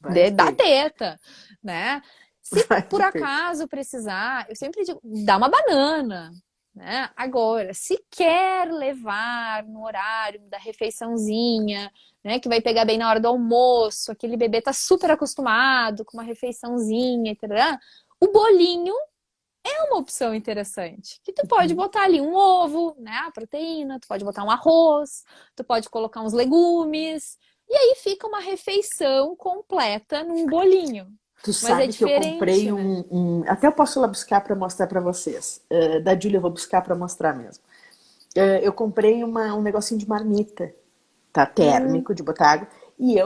Vai de Dá peito. teta, né? Se Vai por de peito. acaso precisar, eu sempre digo, dá uma banana, né? Agora, se quer levar no horário da refeiçãozinha, né, que vai pegar bem na hora do almoço, aquele bebê tá super acostumado com uma refeiçãozinha, etc. O bolinho é uma opção interessante. Que tu pode botar ali um ovo, né, a proteína, tu pode botar um arroz, tu pode colocar uns legumes, e aí fica uma refeição completa num bolinho. Tu Mas é sabe que eu diferente, comprei né? até eu posso ir lá buscar para mostrar para vocês. Da Julia eu vou buscar para mostrar mesmo. Eu comprei um negocinho de marmita, tá? Hum, Térmico, de botar água. E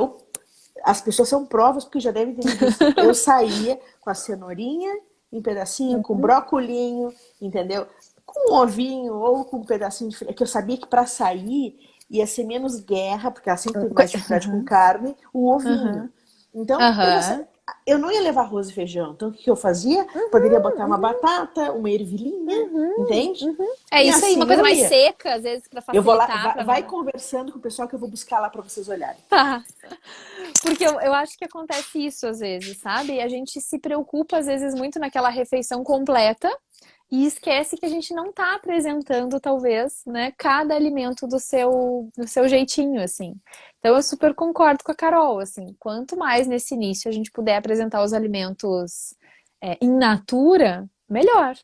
as pessoas são provas porque já devem ter me visto. Eu saía com a cenourinha em pedacinho, com brocolinho, entendeu? Com um ovinho ou com um pedacinho de... É que eu sabia que para sair ia ser menos guerra, porque ela sempre teve mais dificuldade com Aham, carne, o ovinho. aham, Então, eu já aham, sabia. Eu não ia levar arroz e feijão. Então, o que eu fazia? Poderia botar uma uhum, batata, uma ervilhinha, uhum, entende? uhum. É E isso aí, uma assim coisa eu mais ia. seca, às vezes, para Eu vou lá, facilitar, para vai não. conversando com o pessoal que eu vou buscar lá para vocês olharem. Tá. Porque eu acho que acontece isso às vezes, sabe? A gente se preocupa às vezes muito naquela refeição completa e esquece que a gente não tá apresentando, talvez, né, cada alimento do seu jeitinho, assim. Então eu super concordo com a Carol, assim, quanto mais nesse início a gente puder apresentar os alimentos in natura, melhor.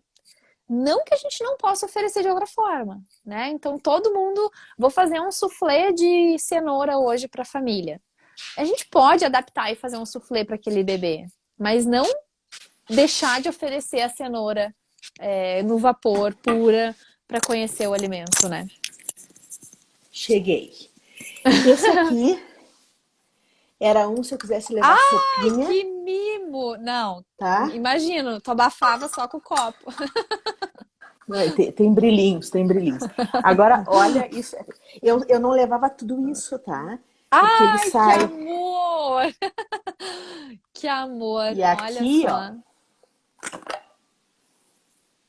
Não que a gente não possa oferecer de outra forma, né? Então todo mundo, vou fazer um soufflé de cenoura hoje para a família. A gente pode adaptar e fazer um soufflé para aquele bebê, mas não deixar de oferecer a cenoura no vapor pura para conhecer o alimento, né? Cheguei. Esse aqui era se eu quisesse levar Ai, sopinha, que mimo! Não, tá? imagino, tu abafava só com o copo. Tem brilhinhos, tem brilhinhos. Agora, olha isso. Eu não levava tudo isso, tá? Porque ele Ai, que sai. amor! Que amor! E Olha aqui, ó. só,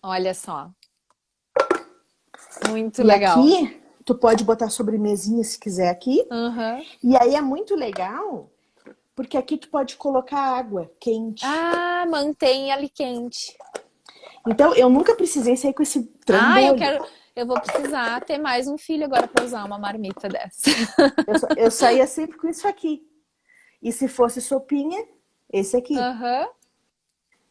olha só. Muito E legal. aqui, tu pode botar sobremesinha se quiser aqui. Uhum. E aí é muito legal, porque aqui tu pode colocar água quente. Ah, mantém ali quente. Então, eu nunca precisei sair com esse Ah, trambolho. eu vou precisar ter mais um filho agora para usar uma marmita dessa. Eu saía sempre com isso aqui. E se fosse sopinha, esse aqui. Aham.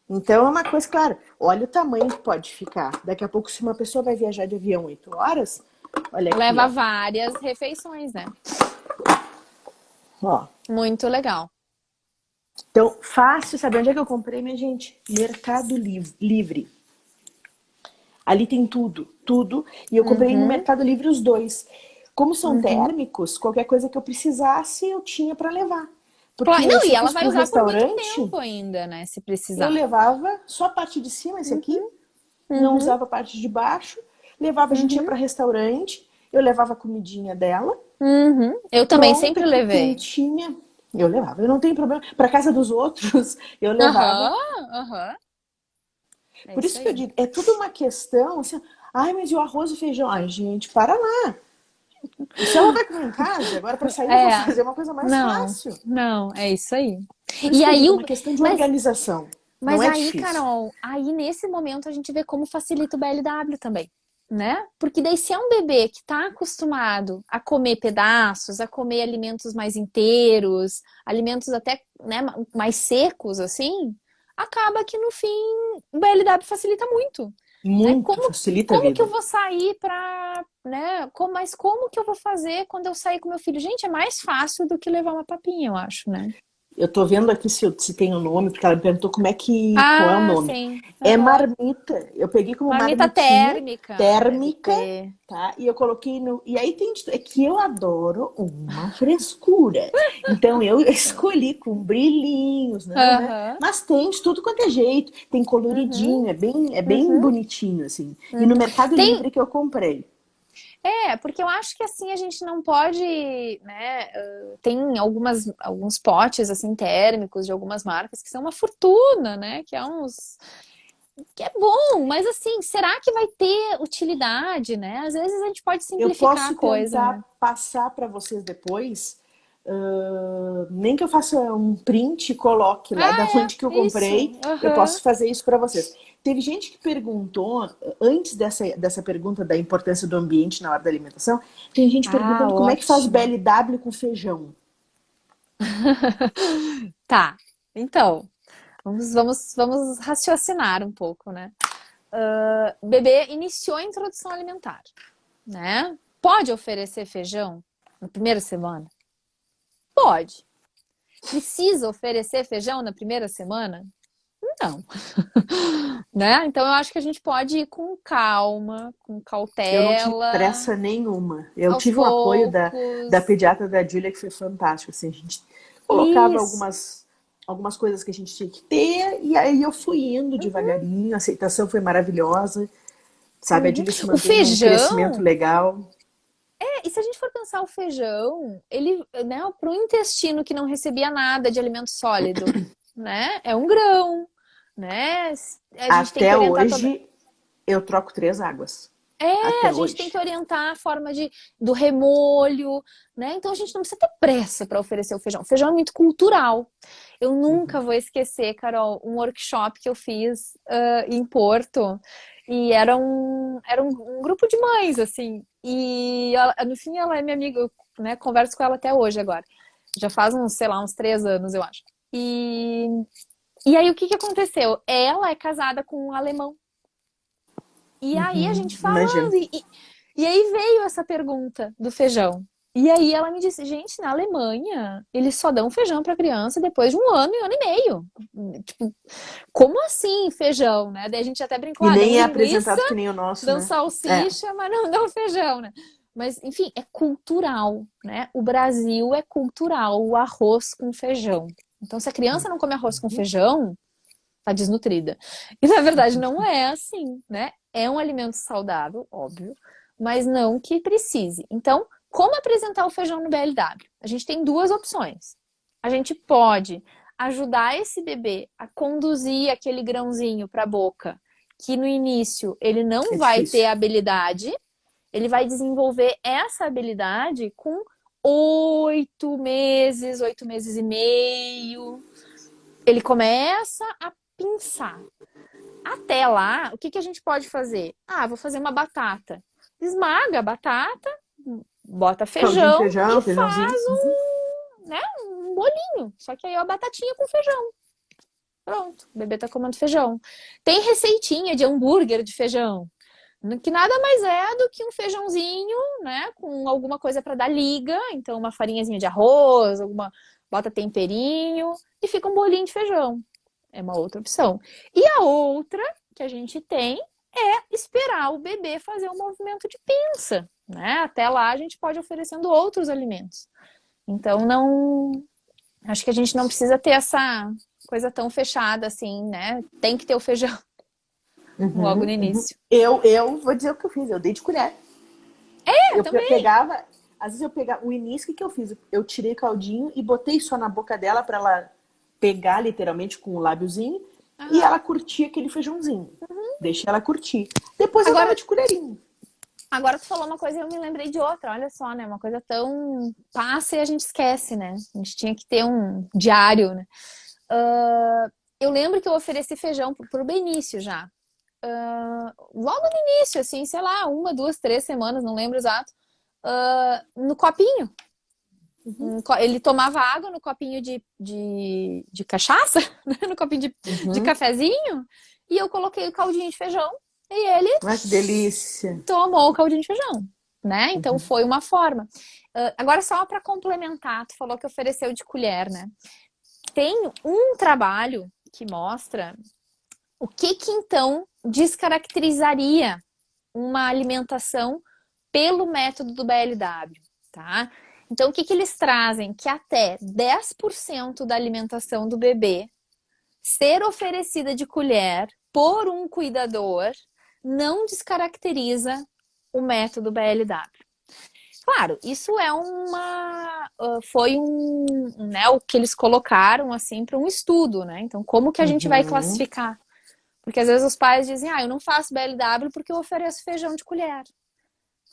Então é uma coisa, claro, olha o tamanho que pode ficar. Daqui a pouco, se uma pessoa vai viajar de avião 8 horas, olha aqui, Leva várias refeições, né? ó. Muito legal. Então, fácil, sabe onde é que eu comprei, minha gente? Mercado Livre. Ali tem tudo, tudo. E eu comprei no Uhum. Mercado Livre os dois. Como são Uhum. térmicos, qualquer coisa que eu precisasse, eu tinha para levar. Claro. Porque Não, se e eu ela fosse vai para um usar por muito restaurante, tempo ainda, né? Se eu precisar. levava só a parte de cima, esse aqui, Uhum, não uhum, usava a parte de baixo. Levava, a gente ia uhum, para restaurante, eu levava a comidinha dela, uhum. Eu também pronta sempre aqui, levei. quentinha. Eu levava, eu não tenho problema. Para casa dos outros, eu levava. Aham, aham. É Por isso isso que eu aí. digo, é tudo uma questão assim, ai, mas e o arroz e feijão? Ai, gente, para lá. Se ela vai comer em casa, agora para sair eu vou É, fazer uma coisa mais não, fácil. não, é isso aí. Por isso E que eu aí, digo, é uma questão de mas, organização. Não mas é aí, difícil. Carol, aí nesse momento a gente vê como facilita o BLW também, né? Porque daí se é um bebê que tá acostumado a comer pedaços, a comer alimentos mais inteiros, alimentos até, né, mais secos, assim, acaba que no fim o BLW facilita muito. Né? Muito, facilita a Como que eu vida. vou sair para, né? Mas como que eu vou fazer quando eu sair com meu filho? Gente, é mais fácil do que levar uma papinha, eu acho, né? Eu tô vendo aqui se tem o um nome, porque ela me perguntou qual é o Ah, nome. sim. É Aham. marmita. Eu peguei como Marmita marmitinha térmica, deve térmica, ter. tá? E eu coloquei no. E aí tem. É que eu adoro uma frescura. Então eu escolhi com brilhinhos, não, né? Aham. Mas tem de tudo quanto é jeito. Tem Uhum. coloridinho, é bem Uhum. bonitinho, assim. E no Uhum. Mercado Tem, Livre que eu comprei. porque eu acho que assim a gente não pode, né? Tem alguns potes assim térmicos de algumas marcas que são uma fortuna, né? Que é uns que é bom, mas assim, será que vai ter utilidade, né? Às vezes a gente pode Eu simplificar a posso coisa, né? tentar passar para vocês depois, nem que eu faça um print e coloque lá da Ah, onde que eu é, isso. comprei, eu Aham. posso fazer isso para vocês. Teve gente que perguntou, antes dessa pergunta da importância do ambiente na hora da alimentação, tem gente Ah, perguntando como é que faz ótimo. BLW com feijão. Tá. Então, vamos raciocinar um pouco, né? O bebê iniciou a introdução alimentar, né? Pode oferecer feijão na primeira semana? Pode. Precisa oferecer feijão na primeira semana? Não. Né? Então eu acho que a gente pode ir com calma, com Eu não tive cautela, pressa nenhuma. Eu aos tive o apoio da poucos. pediatra da Júlia, que foi fantástico. Assim, a gente colocava Isso. algumas coisas que a gente tinha que ter, e aí eu fui indo devagarinho, a aceitação foi maravilhosa, sabe? A Uhum. Júlia se O mantém num crescimento feijão, legal. e se a gente for pensar o feijão, ele, né, para o intestino que não recebia nada de alimento sólido, né, é um grão, né? A gente tem que Até orientar toda. hoje, eu troco 3 águas. A Até gente tem que hoje. orientar a forma do remolho, né? Então a gente não precisa ter pressa para oferecer o feijão. O feijão é muito cultural. Eu nunca Uhum. vou esquecer, Carol, um workshop que eu fiz em Porto. E era um grupo de mães, assim. E no fim ela é minha amiga, eu, né, converso com ela até hoje agora. Já faz uns, sei lá, uns 3 anos, eu acho. E aí o que que aconteceu? Ela é casada com um alemão. E aí a Uhum. gente Imagina. falando, e aí veio essa pergunta do feijão. E aí ela me disse, gente, na Alemanha, eles só dão feijão para criança depois de um ano e meio. Tipo, como assim feijão, né? Daí a gente até brincou, E dão nem é linguiça, apresentado que nem o nosso, dão né? É. salsicha, mas não dão feijão, né? Mas, enfim, é cultural, né? O Brasil é cultural, o arroz com feijão. Então, se a criança não come arroz com Uhum. feijão, tá desnutrida. E na verdade não é assim, né? É um alimento saudável, óbvio, mas não que precise. Então, como apresentar o feijão no BLW? A gente tem duas opções. A gente pode ajudar esse bebê a conduzir aquele grãozinho para a boca, que no início ele não É vai ter difícil. habilidade, ele vai desenvolver essa habilidade com 8 meses, 8 meses e meio. Ele começa a pinçar. Até lá, o que que a gente pode fazer? Ah, vou fazer uma batata. Esmaga a batata, bota Caldinho de feijão e feijão, feijãozinho. faz Uhum. um bolinho. Só que aí é a batatinha com feijão. Pronto, o bebê tá comendo feijão. Tem receitinha de hambúrguer de feijão, que nada mais é do que um feijãozinho, né, com alguma coisa para dar liga, então uma farinhazinha de arroz, bota temperinho e fica um bolinho de feijão. É uma outra opção. E a outra que a gente tem esperar o bebê fazer um movimento de pinça, né? Até lá a gente pode ir oferecendo outros alimentos. Então, não. Acho que a gente não precisa ter essa coisa tão fechada assim, né? Tem que ter o feijão logo no início. Eu vou dizer o que eu fiz, eu dei de colher. Eu Também. pegava, às vezes eu pegava, o início, o que eu fiz? Eu tirei caldinho e botei só na boca dela pra ela pegar literalmente com o lábiozinho e ela curtia aquele feijãozinho. Deixa ela curtir. Depois eu dava Agora, de colherinho. agora tu falou uma coisa e eu me lembrei de outra, olha só, né? Uma coisa tão passa e a gente esquece, né? A gente tinha que ter um diário, né? Eu lembro que eu ofereci feijão pro Benício já. Logo no início, assim, sei lá, 1, 2, 3 semanas, não lembro exato, no copinho. Ele tomava água no copinho de cachaça, né? No copinho de cafezinho, e eu coloquei o caldinho de feijão e ele Ai, que delícia. tomou o caldinho de feijão, né? Então foi uma forma. Agora, só para complementar, tu falou que ofereceu de colher, né? Tem um trabalho que mostra o que então descaracterizaria uma alimentação pelo método do BLW, tá? Então, o que eles trazem? Que até 10% da alimentação do bebê ser oferecida de colher por um cuidador não descaracteriza o método BLW. Claro, isso é foi né, o que eles colocaram assim para um estudo, né? Então, como que a gente vai classificar? Porque às vezes os pais dizem, eu não faço BLW porque eu ofereço feijão de colher.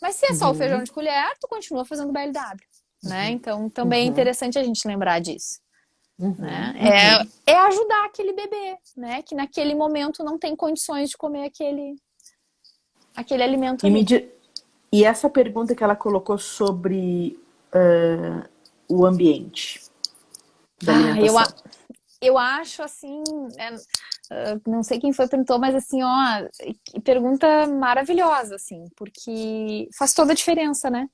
Mas se é só o feijão de colher, tu continua fazendo BLW, né? Então, também é interessante a gente lembrar disso. Né? É ajudar aquele bebê, né? Que naquele momento não tem condições de comer aquele alimento ali. E essa pergunta que ela colocou sobre o ambiente da alimentação. Eu acho assim, não sei quem foi que perguntou, mas assim, ó, pergunta maravilhosa, assim, porque faz toda a diferença, né?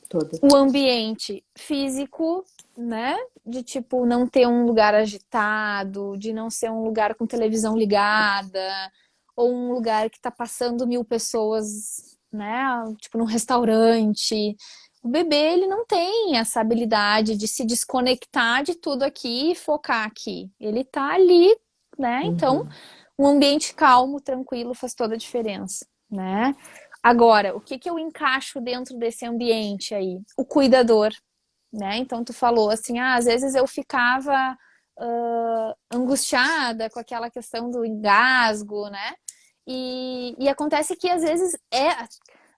Toda. O ambiente físico, né? De tipo, não ter um lugar agitado, de não ser um lugar com televisão ligada, ou um lugar que tá passando 1000 pessoas, né? Tipo, num restaurante. O bebê, ele não tem essa habilidade de se desconectar de tudo aqui e focar aqui. Ele tá ali, né? Então, um ambiente calmo, tranquilo, faz toda a diferença, né? Agora, o que eu encaixo dentro desse ambiente aí? O cuidador, né? Então, tu falou assim, às vezes eu ficava angustiada com aquela questão do engasgo, né? E acontece que às vezes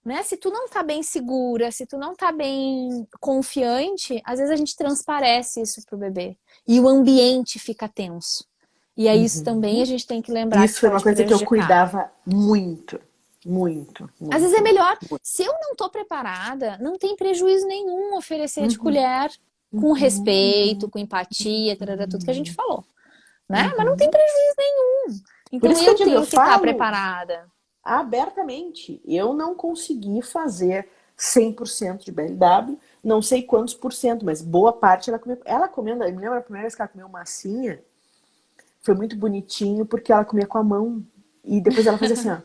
né? Se tu não tá bem segura, se tu não tá bem confiante, às vezes a gente transparece isso pro bebê. E o ambiente fica tenso. E é isso também a gente tem que lembrar isso que foi uma pode coisa prejudicar. Que eu cuidava muito. Muito. Às vezes é melhor, se eu não tô preparada, não tem prejuízo nenhum oferecer de colher com respeito, com empatia, tudo que a gente falou, né? Mas não tem prejuízo nenhum. Então eu tenho que estar preparada. Abertamente, eu não consegui fazer 100% de BLW, não sei quantos por cento, mas boa parte ela comendo, eu me lembro a primeira vez que ela comeu massinha, foi muito bonitinho, porque ela comia com a mão, e depois ela fazia assim, ó.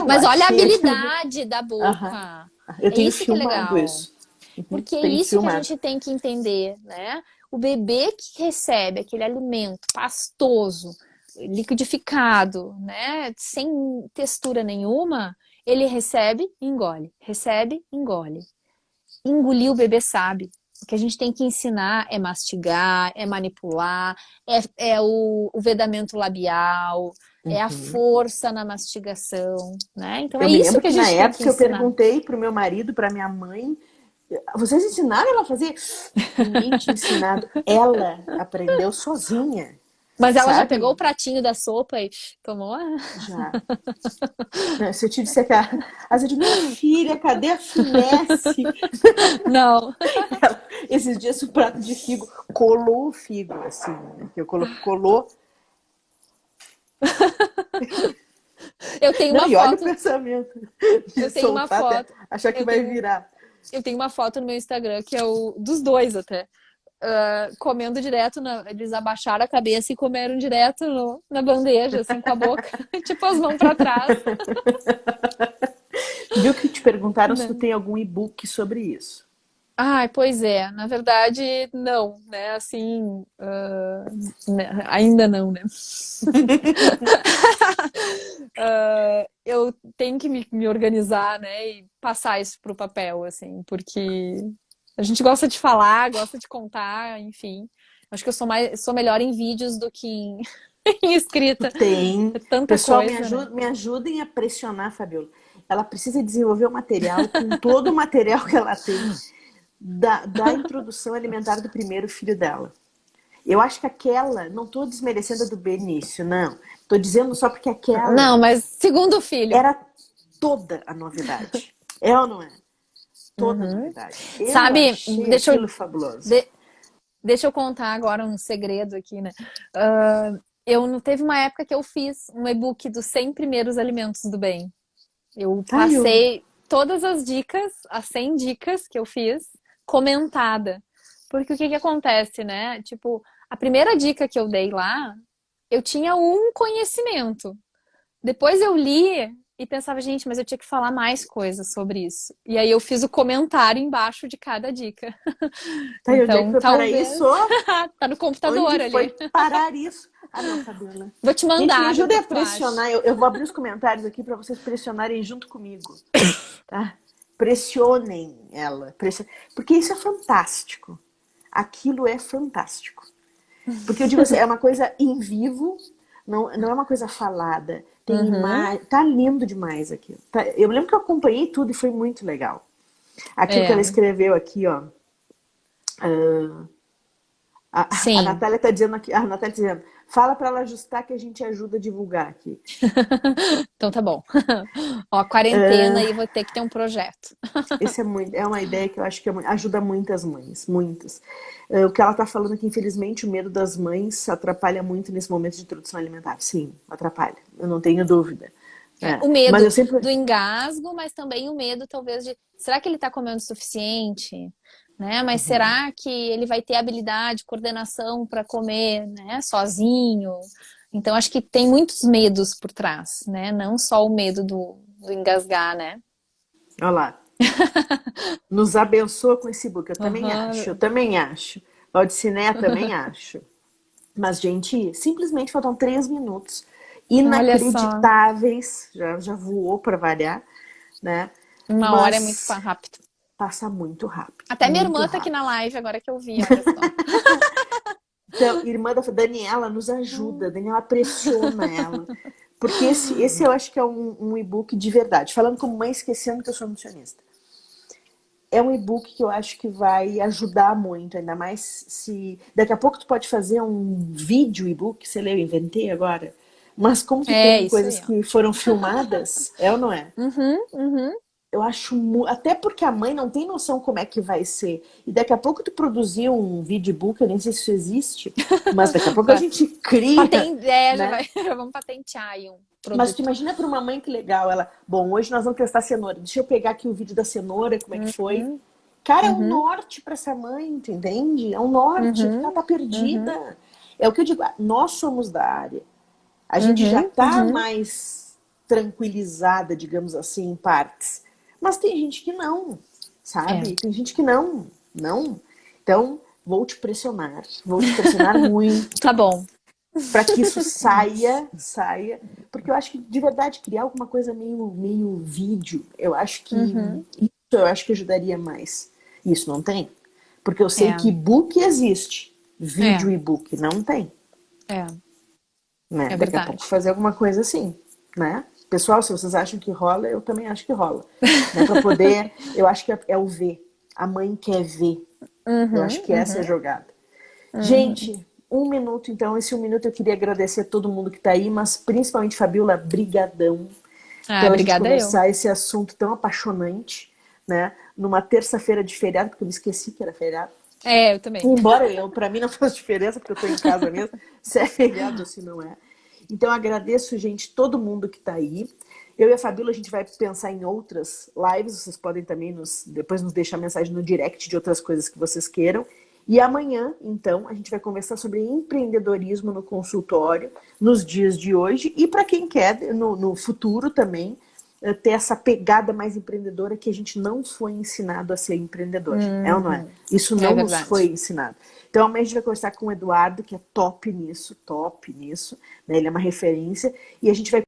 Mas olha a habilidade da boca. Eu tenho isso filmado que é legal. isso. Porque é isso que a gente tem que entender, né? O bebê que recebe aquele alimento pastoso, liquidificado, né? Sem textura nenhuma, ele recebe e engole. Recebe, engole. Engolir o bebê sabe. O que a gente tem que ensinar é mastigar, é manipular, é o vedamento labial, é a força na mastigação, né? Então é isso que a gente tem que ensinar. Na época eu perguntei pro meu marido, pra minha mãe, vocês ensinaram ela a fazer? Ninguém tinha ensinado. Ela aprendeu sozinha. Mas ela já pegou o pratinho da sopa e tomou? Já. Se eu te disser que às vezes, minha filha, cadê a finesse? Não. Esses dias o prato de figo colou o figo, assim, né? Colou. Eu tenho uma foto. Olha o pensamento. Eu tenho uma foto. Achar que vai virar. Eu tenho uma foto no meu Instagram que é dos dois até. comendo direto, eles abaixaram a cabeça e comeram direto na bandeja, assim, com a boca, tipo as mãos pra trás. Viu que te perguntaram se tu Né? tem algum e-book sobre isso? Ai, pois é, na verdade, não, né? Assim, né, ainda não, né? Eu tenho que me organizar, né? E passar isso pro papel, assim, porque a gente gosta de falar, gosta de contar, enfim. Acho que eu sou melhor em vídeos do que em, em escrita. Tem. É tanta Pessoal, coisa, né? me ajudem a pressionar a Fabiola. Ela precisa desenvolver o material com todo o material que ela tem da introdução alimentar do primeiro filho dela. Eu acho que aquela, não estou desmerecendo a do Benício, não. Estou dizendo só porque Não, aquela mas segundo filho. era toda a novidade. É ou não é? Toda a Uhum. novidade. Eu Sabe, achei aquilo fabuloso. de- deixa eu contar agora um segredo aqui, né? Eu não teve uma época que eu fiz um e-book dos 100 primeiros alimentos do bem. Eu Ai, eu... passei todas as dicas, as 100 dicas que eu fiz, comentada. Porque o que que acontece, né? Tipo, a primeira dica que eu dei lá, eu tinha um conhecimento. Depois eu li e pensava, gente, mas eu tinha que falar mais coisas sobre isso. E aí eu fiz o comentário embaixo de cada dica. Ai, onde é que Então, foi parar talvez isso? tá no computador Onde ali. foi parar isso? Ah, não, Fabiola. Vou te Gente, me mandar, ver o ajudem que a que tu acha. pressionar. Eu vou abrir os comentários aqui para vocês pressionarem junto comigo. Tá? Pressionem ela. Porque isso é fantástico. Aquilo é fantástico. Porque eu digo assim, é uma coisa em vivo, não é uma coisa falada. Tem Uhum. imagem. Tá lindo demais aquilo. Tá, eu lembro que eu acompanhei tudo e foi muito legal. Aquilo que ela É, escreveu aqui, ó. A sim. Natália tá dizendo aqui, a Natália tá dizendo, fala para ela ajustar que a gente ajuda a divulgar aqui. Então tá bom. Ó, quarentena aí vou ter que ter um projeto. Esse é uma ideia que eu acho que ajuda muitas mães, muitas. O que ela está falando é que, infelizmente, o medo das mães atrapalha muito nesse momento de introdução alimentar. Sim, atrapalha, eu não tenho dúvida. É. O Mas medo eu sempre. do engasgo, mas também o medo, talvez, de será que ele está comendo o suficiente? Né? Mas será que ele vai ter habilidade, coordenação para comer, né, sozinho? Então, acho que tem muitos medos por trás, né? Não só o medo do engasgar, né? Olha lá, nos abençoa com esse book. Eu também acho, eu Uhum. também acho. Audiciné também acho. Mas, gente, simplesmente faltam 3 minutos. Olha só, Inacreditáveis. Já voou para variar, né? uma hora é muito Mas rápido. passa muito rápido, Até minha muito irmã tá aqui na rápido. live agora que eu vi, olha só. Então, irmã da Daniela nos ajuda, Daniela pressiona ela. Porque esse eu acho que é um e-book de verdade. Falando como mãe, esquecendo que eu sou nutricionista. É um e-book que eu acho que vai ajudar muito, ainda mais se. Daqui a pouco tu pode fazer um vídeo e-book, sei lá, eu inventei agora. Mas como tu É, tem isso coisas aí, ó. que foram filmadas, é ou não é? Uhum, uhum. Eu acho até porque a mãe não tem noção como é que vai ser. E daqui a pouco tu produzir um videobook, eu nem sei se isso existe, mas daqui a pouco a gente cria, Já né? vai, já vamos patentear aí um Mas tu produto. imagina para uma mãe que legal, ela, bom, hoje nós vamos testar cenoura. Deixa eu pegar aqui o vídeo da cenoura, como é que foi. Uhum, Cara, é um uhum, norte para essa mãe, tu entende? É um norte, porque ela uhum, tá uhum, perdida. É o que eu digo, nós somos da área. A gente já uhum, tá uhum. mais tranquilizada, digamos assim, em partes. Mas tem gente que não, É, sabe? Tem gente que não. Então, vou te pressionar muito tá bom. para que isso saia, porque eu acho que de verdade criar alguma coisa meio vídeo, Uhum, eu acho que ajudaria mais. Isso não tem? Porque eu sei é, que e-book existe, é, vídeo e-book não tem, é, né? é Daqui a pouco verdade. fazer alguma coisa assim, né? Pessoal, se vocês acham que rola, eu também acho que rola, né? Para poder, eu acho que é o ver. A mãe quer ver. Eu Uhum, acho que essa é a uhum, jogada. uhum. Gente, 1 minuto, então. Esse 1 minuto eu queria agradecer a todo mundo que está aí, mas principalmente, Fabiola, brigadão Ah, pela gente obrigada eu. conversar esse assunto tão apaixonante, né? Numa terça-feira de feriado, porque eu me esqueci que era feriado. É, eu também. Embora para mim não faz diferença, porque eu estou em casa mesmo, se é feriado ou se não é. Então, agradeço, gente, todo mundo que está aí. Eu e a Fabíola, a gente vai pensar em outras lives. Vocês podem também depois nos deixar mensagem no direct de outras coisas que vocês queiram. E amanhã, então, a gente vai conversar sobre empreendedorismo no consultório, nos dias de hoje, e para quem quer, no futuro também, ter essa pegada mais empreendedora que a gente não foi ensinado a ser empreendedor. É ou não é? Isso É não nos foi verdade. ensinado. Então amanhã a gente vai conversar com o Eduardo, que é top nisso, né? Ele é uma referência, e a gente vai